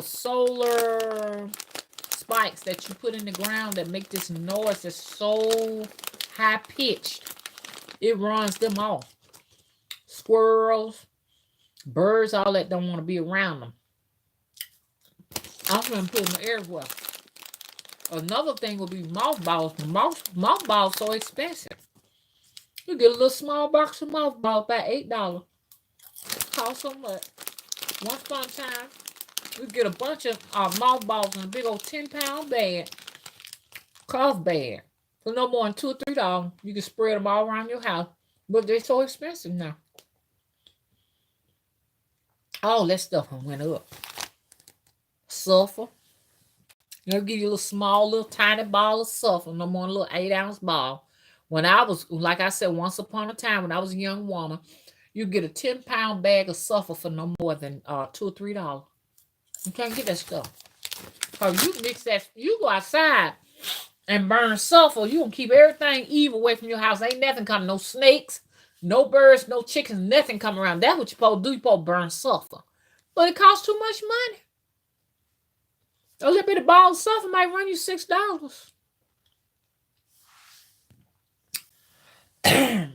Speaker 1: solar spikes that you put in the ground that make this noise that's so high pitched. It runs them off. Squirrels, birds, all that don't want to be around them. I'm gonna put them everywhere. Another thing would be mothballs. Mothballs so expensive. You get a little small box of mothballs by $8. Cost so much. Once upon a time, you get a bunch of mothballs in a big old 10-pound bag, cloth bag, for no more than $2 or $3. You can spread them all around your house, but they're so expensive now. All that stuff went up. Sulfur. They'll give you a little tiny ball of sulfur, no more than a little 8-ounce ball. When I was, like I said, once upon a time, when I was a young woman, you get a 10-pound bag of sulfur for no more than $2 or $3. You can't get that stuff. Cause you mix that, you go outside and burn sulfur, you gonna keep everything evil away from your house. Ain't nothing coming, no snakes, no birds, no chickens, nothing come around. That's what you're supposed to do. You're supposed to burn sulfur. But it costs too much money. A little bit of ball of sulfur might run you $6.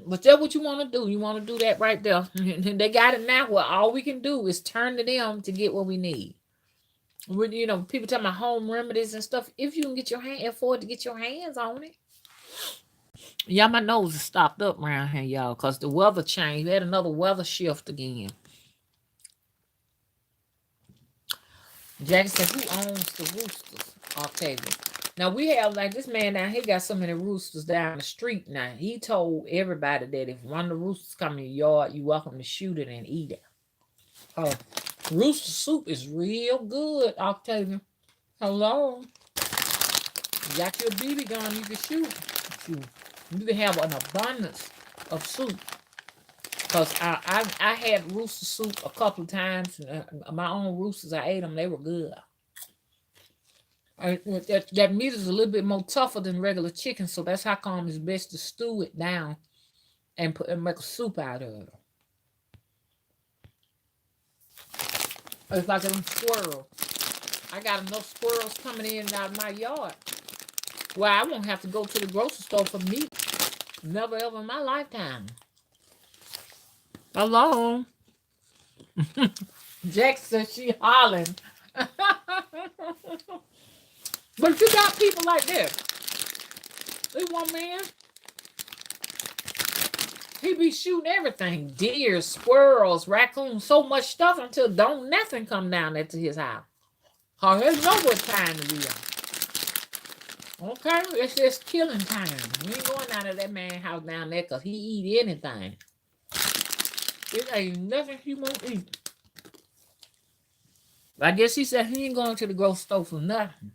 Speaker 1: But that's what you want to do. You want to do that right there. They got it now. Well, all we can do is turn to them to get what we need. People talking about home remedies and stuff. If you can afford to get your hands on it. Yeah, my nose is stopped up around here, y'all, because the weather changed. We had another weather shift again. Jackie said, who owns the roosters? Octavia. Now we have like this man down here got so many roosters down the street now. He told everybody that if one of the roosters come in your yard, you welcome to shoot it and eat it. Oh, rooster soup is real good, Octavia. Hello. You got your BB gun, you can shoot. You can have an abundance of soup. Because I had rooster soup a couple of times. My own roosters, I ate them. They were good. That meat is a little bit more tougher than regular chicken, so that's how come it's best to stew it down and make a soup out of it. It's like them squirrels. I got enough squirrels coming in and out of my yard. Well, I won't have to go to the grocery store for meat. Never ever in my lifetime. Hello. Jack says she hollering. But you got people like this. This one man, he be shooting everything. Deer, squirrels, raccoons, so much stuff until don't nothing come down into his house. Oh, there's no good time to be on. Okay, it's just killing time. We ain't going out of that man's house down there because he eat anything. It ain't nothing he won't eat. I guess he said he ain't going to the grocery store for nothing.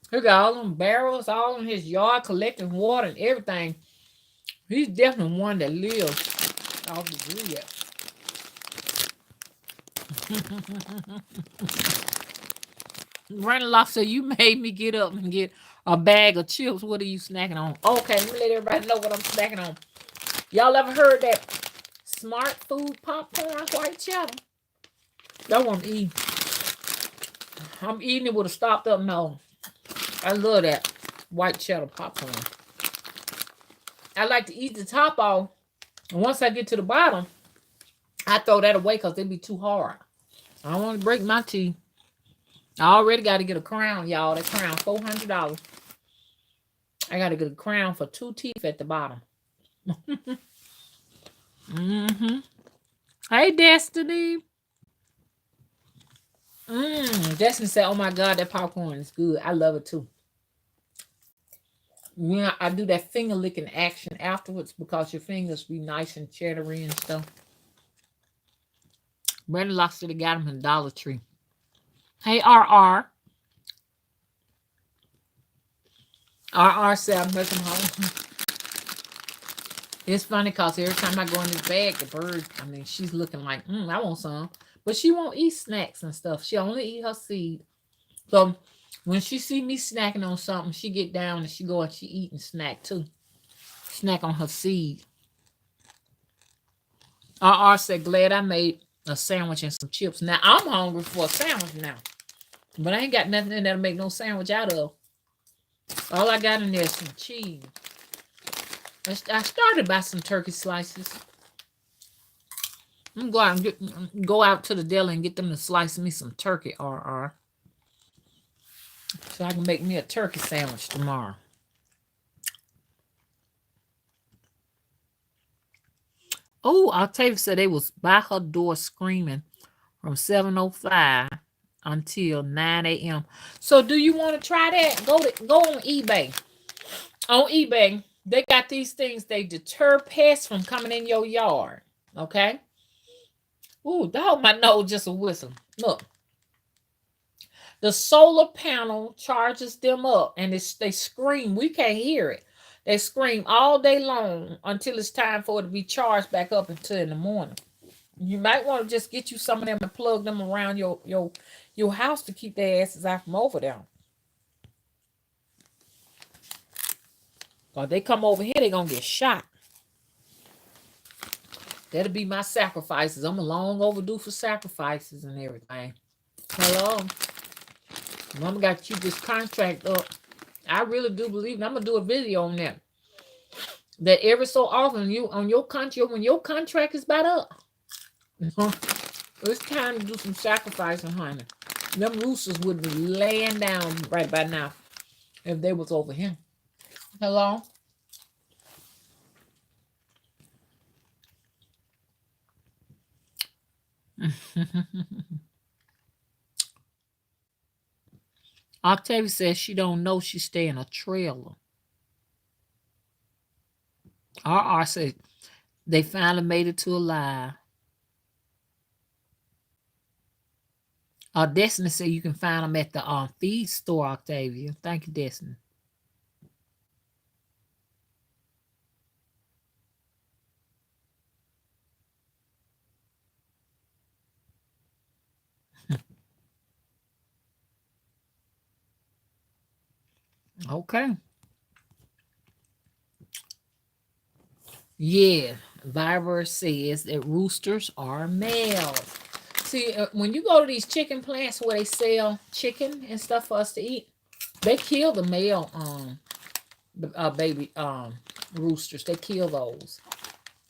Speaker 1: He got all them barrels all in his yard collecting water and everything. He's definitely one that lives off the grid. Randall said, you made me get up and get a bag of chips. What are you snacking on? Okay, let me let everybody know what I'm snacking on. Y'all ever heard that smart food popcorn white cheddar? That one eat. I'm eating it with a stopped up nose. I love that white cheddar popcorn. I like to eat the top off. And once I get to the bottom, I throw that away because it'd be too hard. I don't want to break my teeth. I already got to get a crown, y'all. That crown, $400. I got to get a crown for 2 teeth at the bottom. Mm-hmm. Hey, Destiny. Destiny said, oh my God, that popcorn is good. I love it too. When I do that finger licking action afterwards because your fingers be nice and cheddary and stuff. Brandon Locks said got him in Dollar Tree. Hey, RR. RR said I'm making home. It's funny because every time I go in this bag, the bird, she's looking like, I want some. But she won't eat snacks and stuff. She only eat her seed. So when she see me snacking on something, she get down and she go and she eat and snack too. Snack on her seed. RR said, glad I made a sandwich and some chips. Now, I'm hungry for a sandwich now. But I ain't got nothing in there to make no sandwich out of. All I got in there is some cheese. I started by some turkey slices. I'm going to go out to the deli and get them to slice me some turkey, RR. So I can make me a turkey sandwich tomorrow. Oh, Octavia said they was by her door screaming from 7:05 until 9 a.m. So do you want to try that? Go on eBay. On eBay, they got these things. They deter pests from coming in your yard. Okay? Ooh, dog, my nose just a whistle. Look. The solar panel charges them up and they scream. We can't hear it. They scream all day long until it's time for it to be charged back up until in the morning. You might want to just get you some of them and plug them around your house to keep their asses out from over there. Or they come over here, they're going to get shot. That'll be my sacrifices. I'm long overdue for sacrifices and everything. Hello. Mama got to keep this contract up. I really do believe, and I'm going to do a video on that. That every so often, when your contract is about up, it's time to do some sacrificing, honey. Them roosters would be laying down right by now if they was over here. Hello? Octavia says she don't know she stay in a trailer. RR said they finally made it to a lie. Destiny said you can find them at the feed store, Octavia. Thank you, Destiny. Okay. Yeah. Viber says that roosters are males. See, when you go to these chicken plants where they sell chicken and stuff for us to eat, they kill the male baby roosters. They kill those,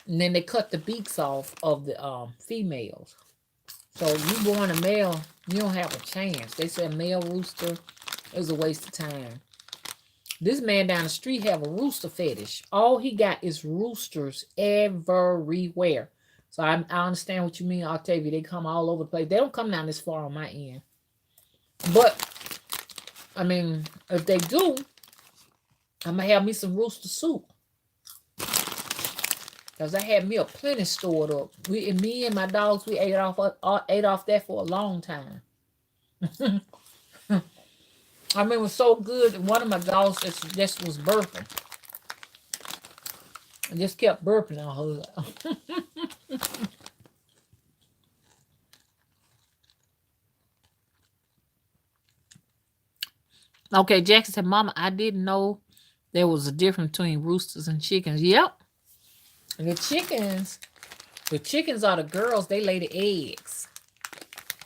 Speaker 1: and then they cut the beaks off of the females. So you born a male, you don't have a chance. They said male rooster is a waste of time. This man down the street have a rooster fetish. All he got is roosters everywhere. So I understand what you mean, Octavia. They come all over the place. They don't come down this far on my end. But I mean, if they do, I'm gonna have me some rooster soup. Cause I had me a plenty stored up. Me and my dogs, we ate off that for a long time. I mean, it was so good. One of my dogs just was burping. I just kept burping on her. Okay, Jackson said, "Mama, I didn't know there was a difference between roosters and chickens." Yep, and the chickens are the girls. They lay the eggs,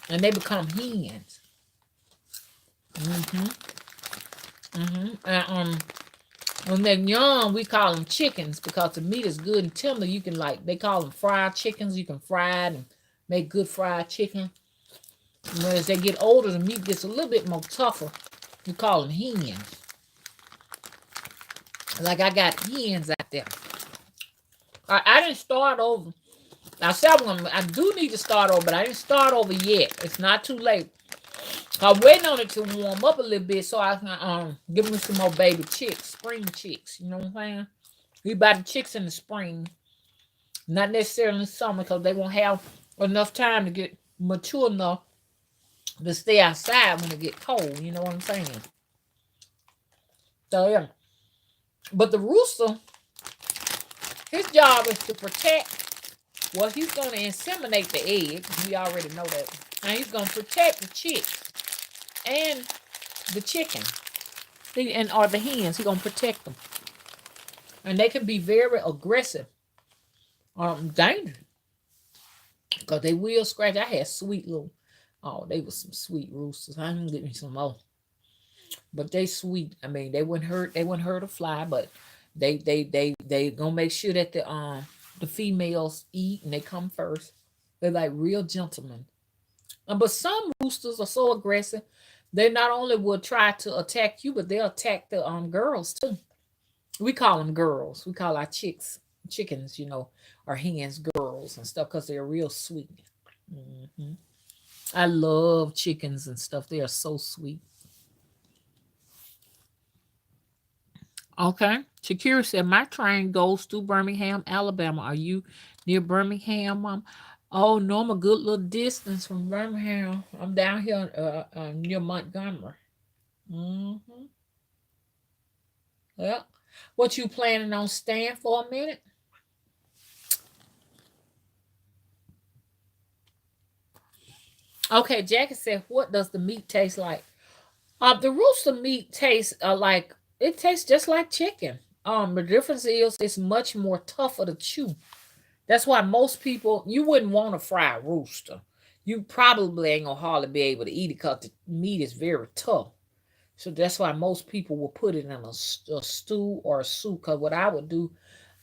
Speaker 1: and they become hens. Mm-hmm. Mm-hmm. And when they're young, we call them chickens because the meat is good and tender. You can they call them fried chickens. You can fry it and make good fried chicken. And as they get older, the meat gets a little bit more tougher. We call them hens. Like I got hens out there. I didn't start over. I said I do need to start over, but I didn't start over yet. It's not too late. I'm waiting on it to warm up a little bit so I can give me some more baby chicks, spring chicks. You know what I'm saying? We buy the chicks in the spring, not necessarily in the summer because they won't have enough time to get mature enough to stay outside when it get cold. You know what I'm saying? So yeah, but the rooster, his job is to protect. Well, he's going to inseminate the egg. We already know that. And he's going to protect the chicks and the chicken. And or the hens. He's going to protect them. And they can be very aggressive. Dangerous. Because they will scratch. I had sweet little. Oh, they were some sweet roosters. I can get me some more. But they sweet. I mean, they wouldn't hurt. They wouldn't hurt a fly. But they gonna make sure that the females eat and they come first. They're like real gentlemen. But some roosters are so aggressive, they not only will try to attack you, but they'll attack the girls too. We call them girls. We call our chickens, our hens girls and stuff because they're real sweet. Hmm. I love chickens and stuff. They are so sweet. Okay. Shakira said, my train goes through Birmingham, Alabama. Are you near Birmingham, Mom? Oh, no, I'm a good little distance from Birmingham. I'm down here near Montgomery. Hmm. Yeah. What you planning on staying for a minute? Okay, Jackie said, what does the meat taste like? The rooster meat tastes it tastes just like chicken. The difference is it's much more tougher to chew. That's why most people you wouldn't want to fry a rooster. You probably ain't gonna hardly be able to eat it because the meat is very tough. So that's why most people will put it in a stew or a soup. Because what I would do,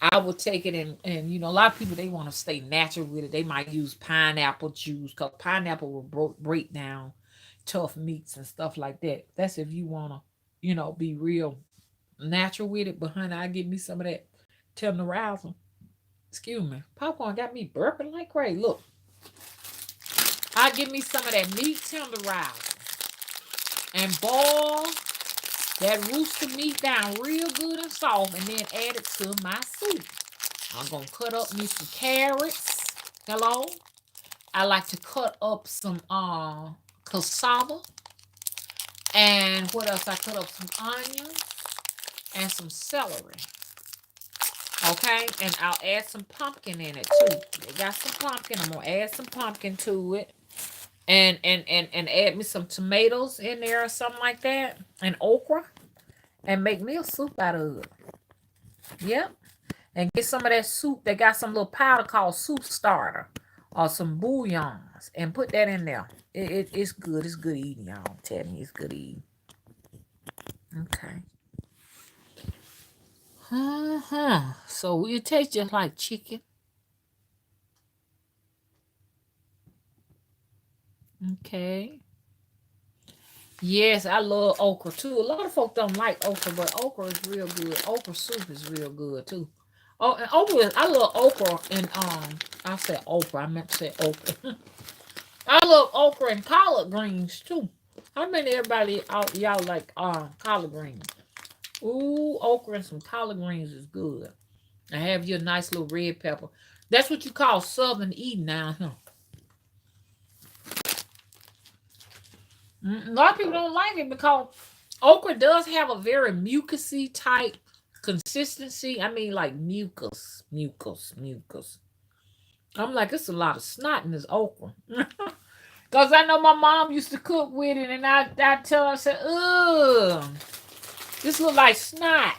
Speaker 1: I would take it and a lot of people they want to stay natural with it. They might use pineapple juice because pineapple will break down tough meats and stuff like that. That's if you want to, be real natural with it. But honey, I give me some of that tenderizer. Excuse me, popcorn got me burping like crazy. Look, I give me some of that meat tenderizer. and boil that rooster meat down real good and soft, and then add it to my soup. I'm gonna cut up me some carrots. Hello. I like to cut up some cassava, and what else? I cut up some onions and some celery. Okay, and I'll add some pumpkin in it too. They got some pumpkin. I'm gonna add some pumpkin to it, and add me some tomatoes in there or something like that, and okra, and make me a soup out of it. Yep, and get some of that soup. They got some little powder called soup starter, or some bouillons, and put that in there. It's good. It's good eating, y'all. I'm telling you, it's good eating. Okay. So it tastes just like chicken. Okay. Yes, I love okra too. A lot of folks don't like okra, but okra is real good. Okra soup is real good too. Oh, and okra I love okra and I said okra. I meant to say okra. I love okra and collard greens too. How many everybody out y'all like collard greens? Ooh, okra and some collard greens is good. And have your nice little red pepper. That's what you call southern eating now, huh? A lot of people don't like it because okra does have a very mucusy type consistency. I mean, like mucus. I'm like, it's a lot of snot in this okra. Because I know my mom used to cook with it, and I tell her, I said, ugh, this look like snot.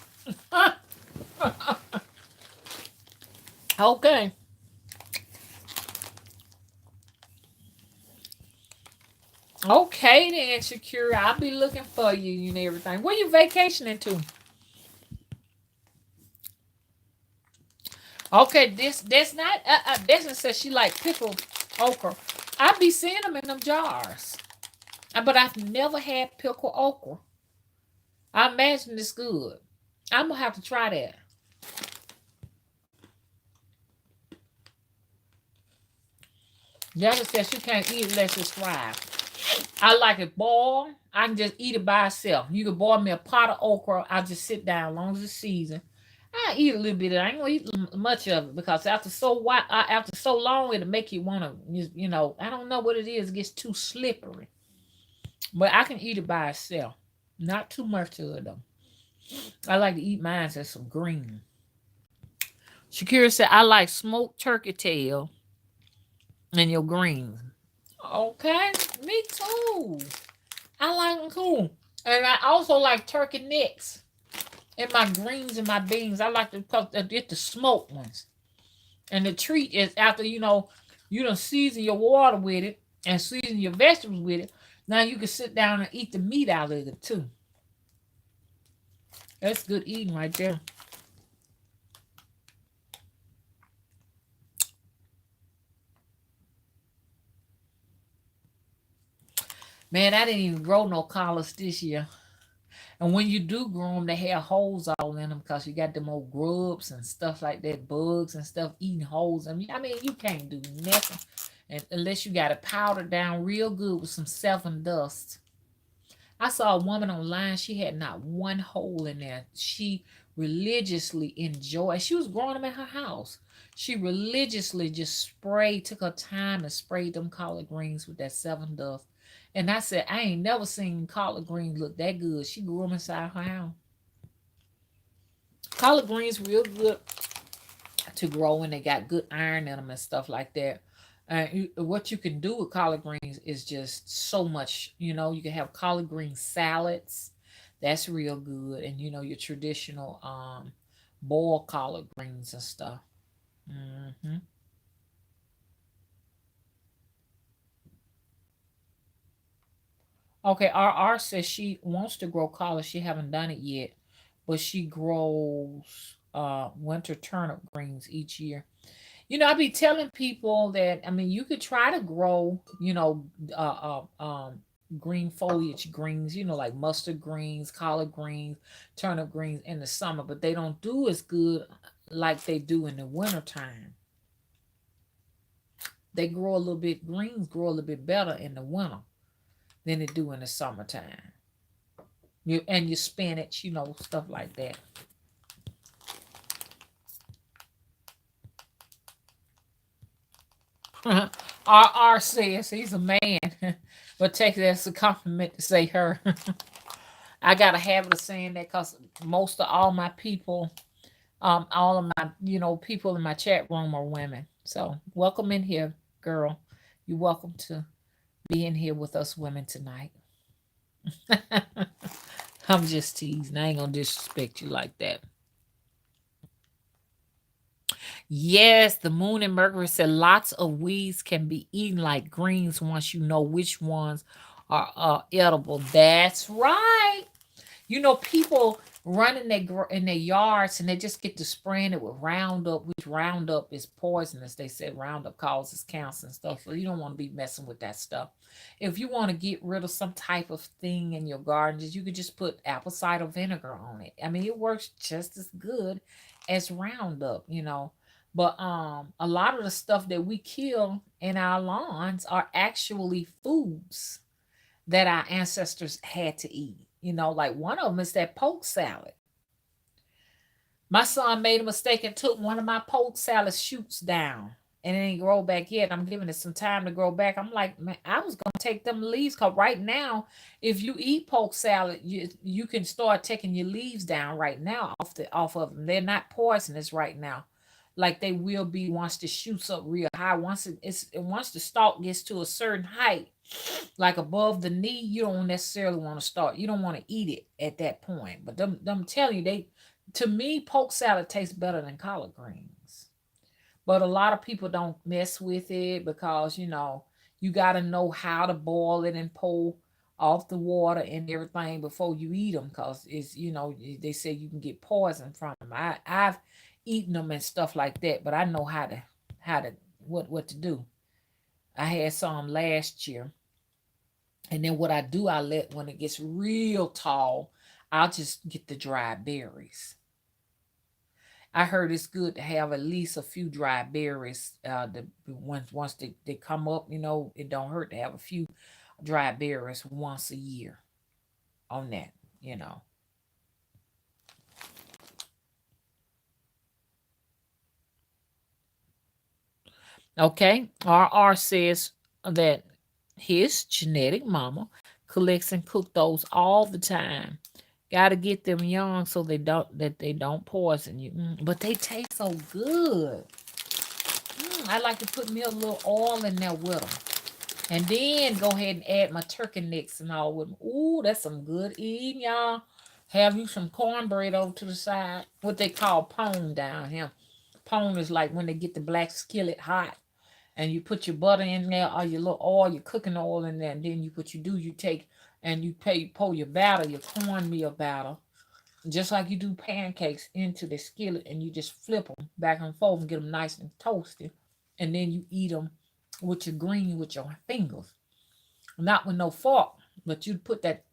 Speaker 1: Okay. Okay then, Shakira. I'll be looking for you and everything. Where you vacationing to? Okay, that's not Desmond says she like pickled okra. I be seeing them in them jars. But I've never had pickled okra. I imagine it's good. I'm gonna have to try that. Jessica says she can't eat it unless it's fried. I like it boiled. I can just eat it by itself. You can boil me a pot of okra. I just sit down as long as it's seasoned. I eat a little bit of it. I ain't gonna eat much of it because after so long it'll make you wanna I don't know what it is. It gets too slippery. But I can eat it by itself. Not too much of it though. I like to eat mine as some green. Shakira said I like smoked turkey tail and your greens. Okay, me too. I like them too. And I also like turkey necks and my greens and my beans. I like to get the smoked ones. And the treat is after you done season your water with it and season your vegetables with it. Now you can sit down and eat the meat out of it too. That's good eating right there. Man, I didn't even grow no collards this year. And when you do grow them, they have holes all in them because you got them old grubs and stuff like that, bugs and stuff eating holes. I mean, you can't do nothing unless you got it powdered down real good with some Sevin dust. I saw a woman online. She had not one hole in there. She religiously enjoyed. She was growing them in her house. She religiously just took her time and sprayed them collard greens with that Sevin dust. And I said, I ain't never seen collard greens look that good. She grew them inside her house. Collard greens real good to grow, and they got good iron in them and stuff like that. What you can do with collard greens is just so much. You can have collard green salads. That's real good, and your traditional boiled collard greens and stuff. hmm Okay, R says she wants to grow collards. She haven't done it yet, but she grows winter turnip greens each year. I be telling people that you could try to grow, green foliage greens, like mustard greens, collard greens, turnip greens in the summer, but they don't do as good like they do in the wintertime. They grow a little bit, greens grow a little bit better in the winter than they do in the summertime. your spinach, stuff like that. R says he's a man, but take it as a compliment to say her. I got a habit of saying that because most of all my people, all of my, people in my chat room are women. So welcome in here, girl. You're welcome to be in here with us women tonight. I'm just teasing. I ain't gonna disrespect you like that. Yes, the moon and Mercury said lots of weeds can be eaten like greens once you know which ones are edible. That's right. People run in their yards and they just get to spraying it with Roundup, which Roundup is poisonous. They said Roundup causes cancer and stuff, so you don't want to be messing with that stuff. If you want to get rid of some type of thing in your garden, you could just put apple cider vinegar on it. I mean, it works just as good as Roundup. But a lot of the stuff that we kill in our lawns are actually foods that our ancestors had to eat. Like one of them is that poke salad. My son made a mistake and took one of my poke salad shoots down and it ain't grow back yet. I'm giving it some time to grow back. I'm like, man, I was gonna take them leaves because right now, if you eat poke salad, you can start taking your leaves down right now off of them. They're not poisonous right now, like they will be once the shoots up real high. Once the stalk gets to a certain height, like above the knee, you don't necessarily want to start. You don't want to eat it at that point. But them telling you, to me, poke salad tastes better than collard greens. But a lot of people don't mess with it because you got to know how to boil it and pull off the water and everything before you eat them because they say you can get poison from them. I've eaten them and stuff like that, but I know how to what to do. I had some last year. And then what I do, I let when it gets real tall, I'll just get the dry berries. I heard it's good to have at least a few dry berries. Once they come up, it don't hurt to have a few dry berries once a year on that. Okay. RR says that his genetic mama collects and cook those all the time. Got to get them young so they don't poison you. But they taste so good. I like to put me a little oil in there with them. And then go ahead and add my turkey necks and all with them. Ooh, that's some good eating, y'all. Have you some cornbread over to the side. What they call pone down here. Pone is like when they get the black skillet hot and you put your butter in there or your little oil, your cooking oil in there, and then you take and pour your batter, your cornmeal batter, just like you do pancakes into the skillet, and you just flip them back and forth and get them nice and toasty, and then you eat them with your green with your fingers, not with no fork, but you put that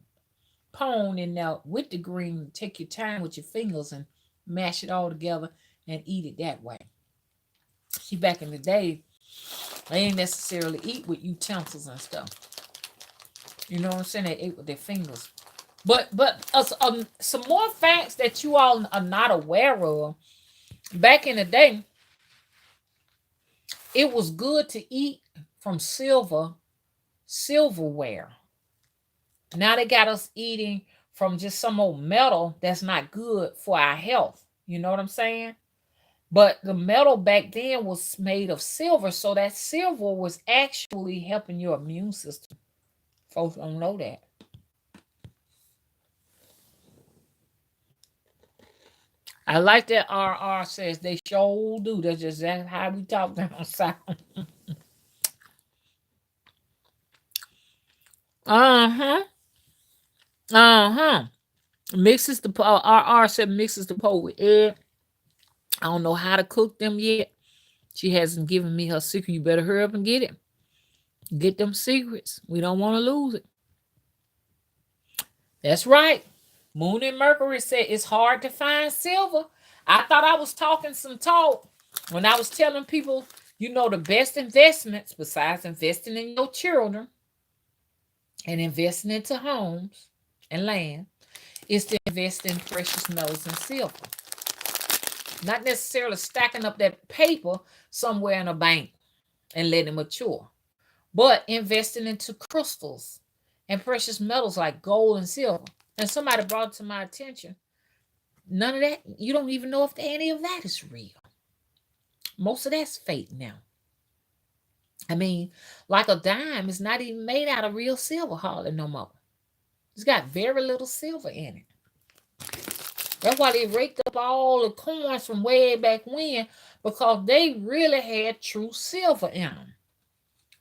Speaker 1: pone in there with the green, take your time with your fingers and mash it all together and eat it that way. See, back in the day, they ain't necessarily eat with utensils and stuff. You know what I'm saying? They ate with their fingers. But some more facts that you all are not aware of. Back in the day, it was good to eat from silverware. Now they got us eating from just some old metal that's not good for our health. You know what I'm saying? But the metal back then was made of silver, so that silver was actually helping your immune system. Folks don't know that. I like that RR says they sure do. That's just how we talk down south. Uh-huh. Uh-huh. Mixes the RR said mixes the pot with egg. I don't know how to cook them yet. She hasn't given me her secret. You better hurry up and get it. Get them secrets. We don't want to lose it. That's right. Moon and Mercury said it's hard to find silver. I thought I was talking some talk when I was telling people, the best investments besides investing in your children and investing into homes and land is to invest in precious metals and silver. Not necessarily stacking up that paper somewhere in a bank and letting it mature, but investing into crystals and precious metals like gold and silver. And somebody brought it to my attention. None of that, you don't even know if any of that is real. Most of that's fake now. I mean, like a dime is not even made out of real silver hardly no more. It's got very little silver in it. That's why they raked up all the coins from way back when, because they really had true silver in them.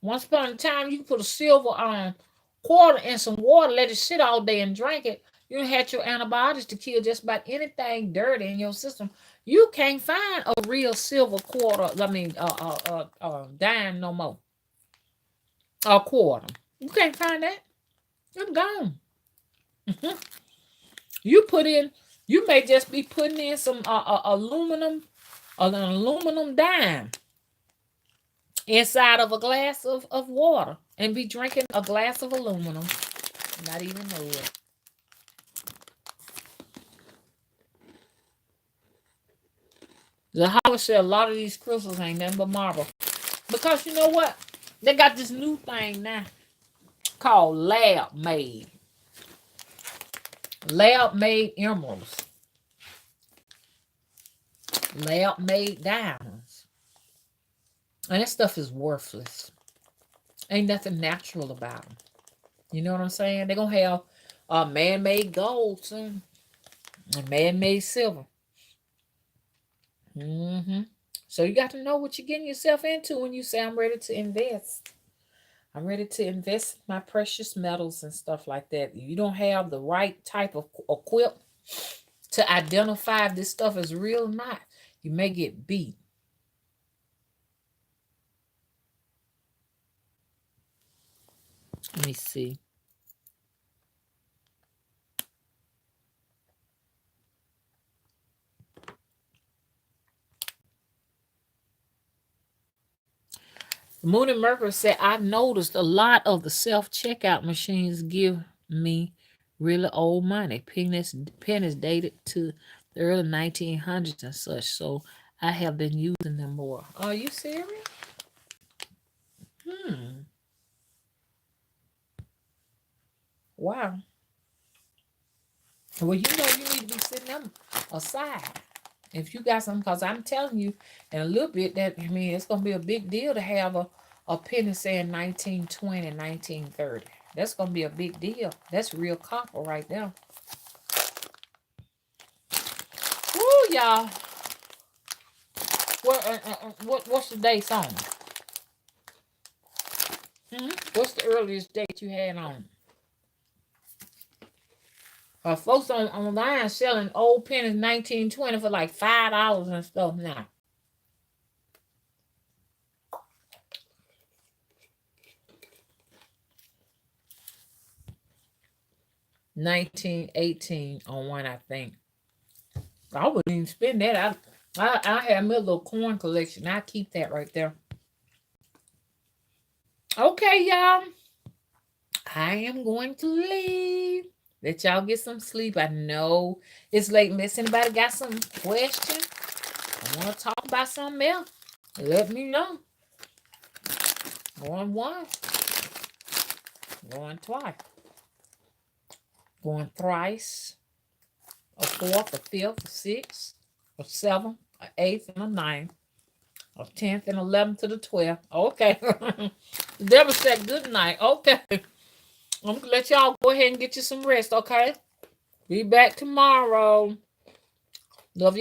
Speaker 1: Once upon a time, you could put a silver quarter in some water, let it sit all day and drink it. You had your antibiotics to kill just about anything dirty in your system. You can't find a real silver quarter, dime no more. A quarter. You can't find that. It's gone. You put in, you may just be putting in some an aluminum dime inside of a glass of water and be drinking a glass of aluminum. Not even know it. The Howard said a lot of these crystals ain't nothing but marble. Because you know what? They got this new thing now called lab made. Lab made emeralds. Lab made diamonds. And that stuff is worthless. Ain't nothing natural about them. You know what I'm saying? They're going to have man-made gold soon. And man-made silver. So you got to know what you're getting yourself into when you say, I'm ready to invest. I'm ready to invest in my precious metals and stuff like that. If you don't have the right type of equip to identify if this stuff is real or not, you may get beat. Let me see. Moon and Mercury said, I've noticed a lot of the self-checkout machines give me really old money. Pen is dated to the early 1900s and such, so I have been using them more. Are you serious? Wow. Well, you know you need to be setting them aside. If you got some, because I'm telling you in a little bit that, I mean, it's going to be a big deal to have a penny saying 1920, 1930. That's going to be a big deal. That's real copper right there. Woo, y'all. What's the date on? What's the earliest date you had on? Folks online selling old pennies 1920 for like $5 and stuff now. $19.18 on one, I think. I wouldn't even spend that. I have my little coin collection. I keep that right there. Okay, y'all. I am going to leave. Let y'all get some sleep. I know it's late. Unless anybody got some questions, I want to talk about something else, let me know. Going once, going twice, going thrice, a fourth, a fifth, a sixth, a seventh, a eighth, and a ninth, a 10th and 11th to the 12th. Okay. The devil said good night. Okay. I'm going to let y'all go ahead and get you some rest, okay? Be back tomorrow. Love y'all.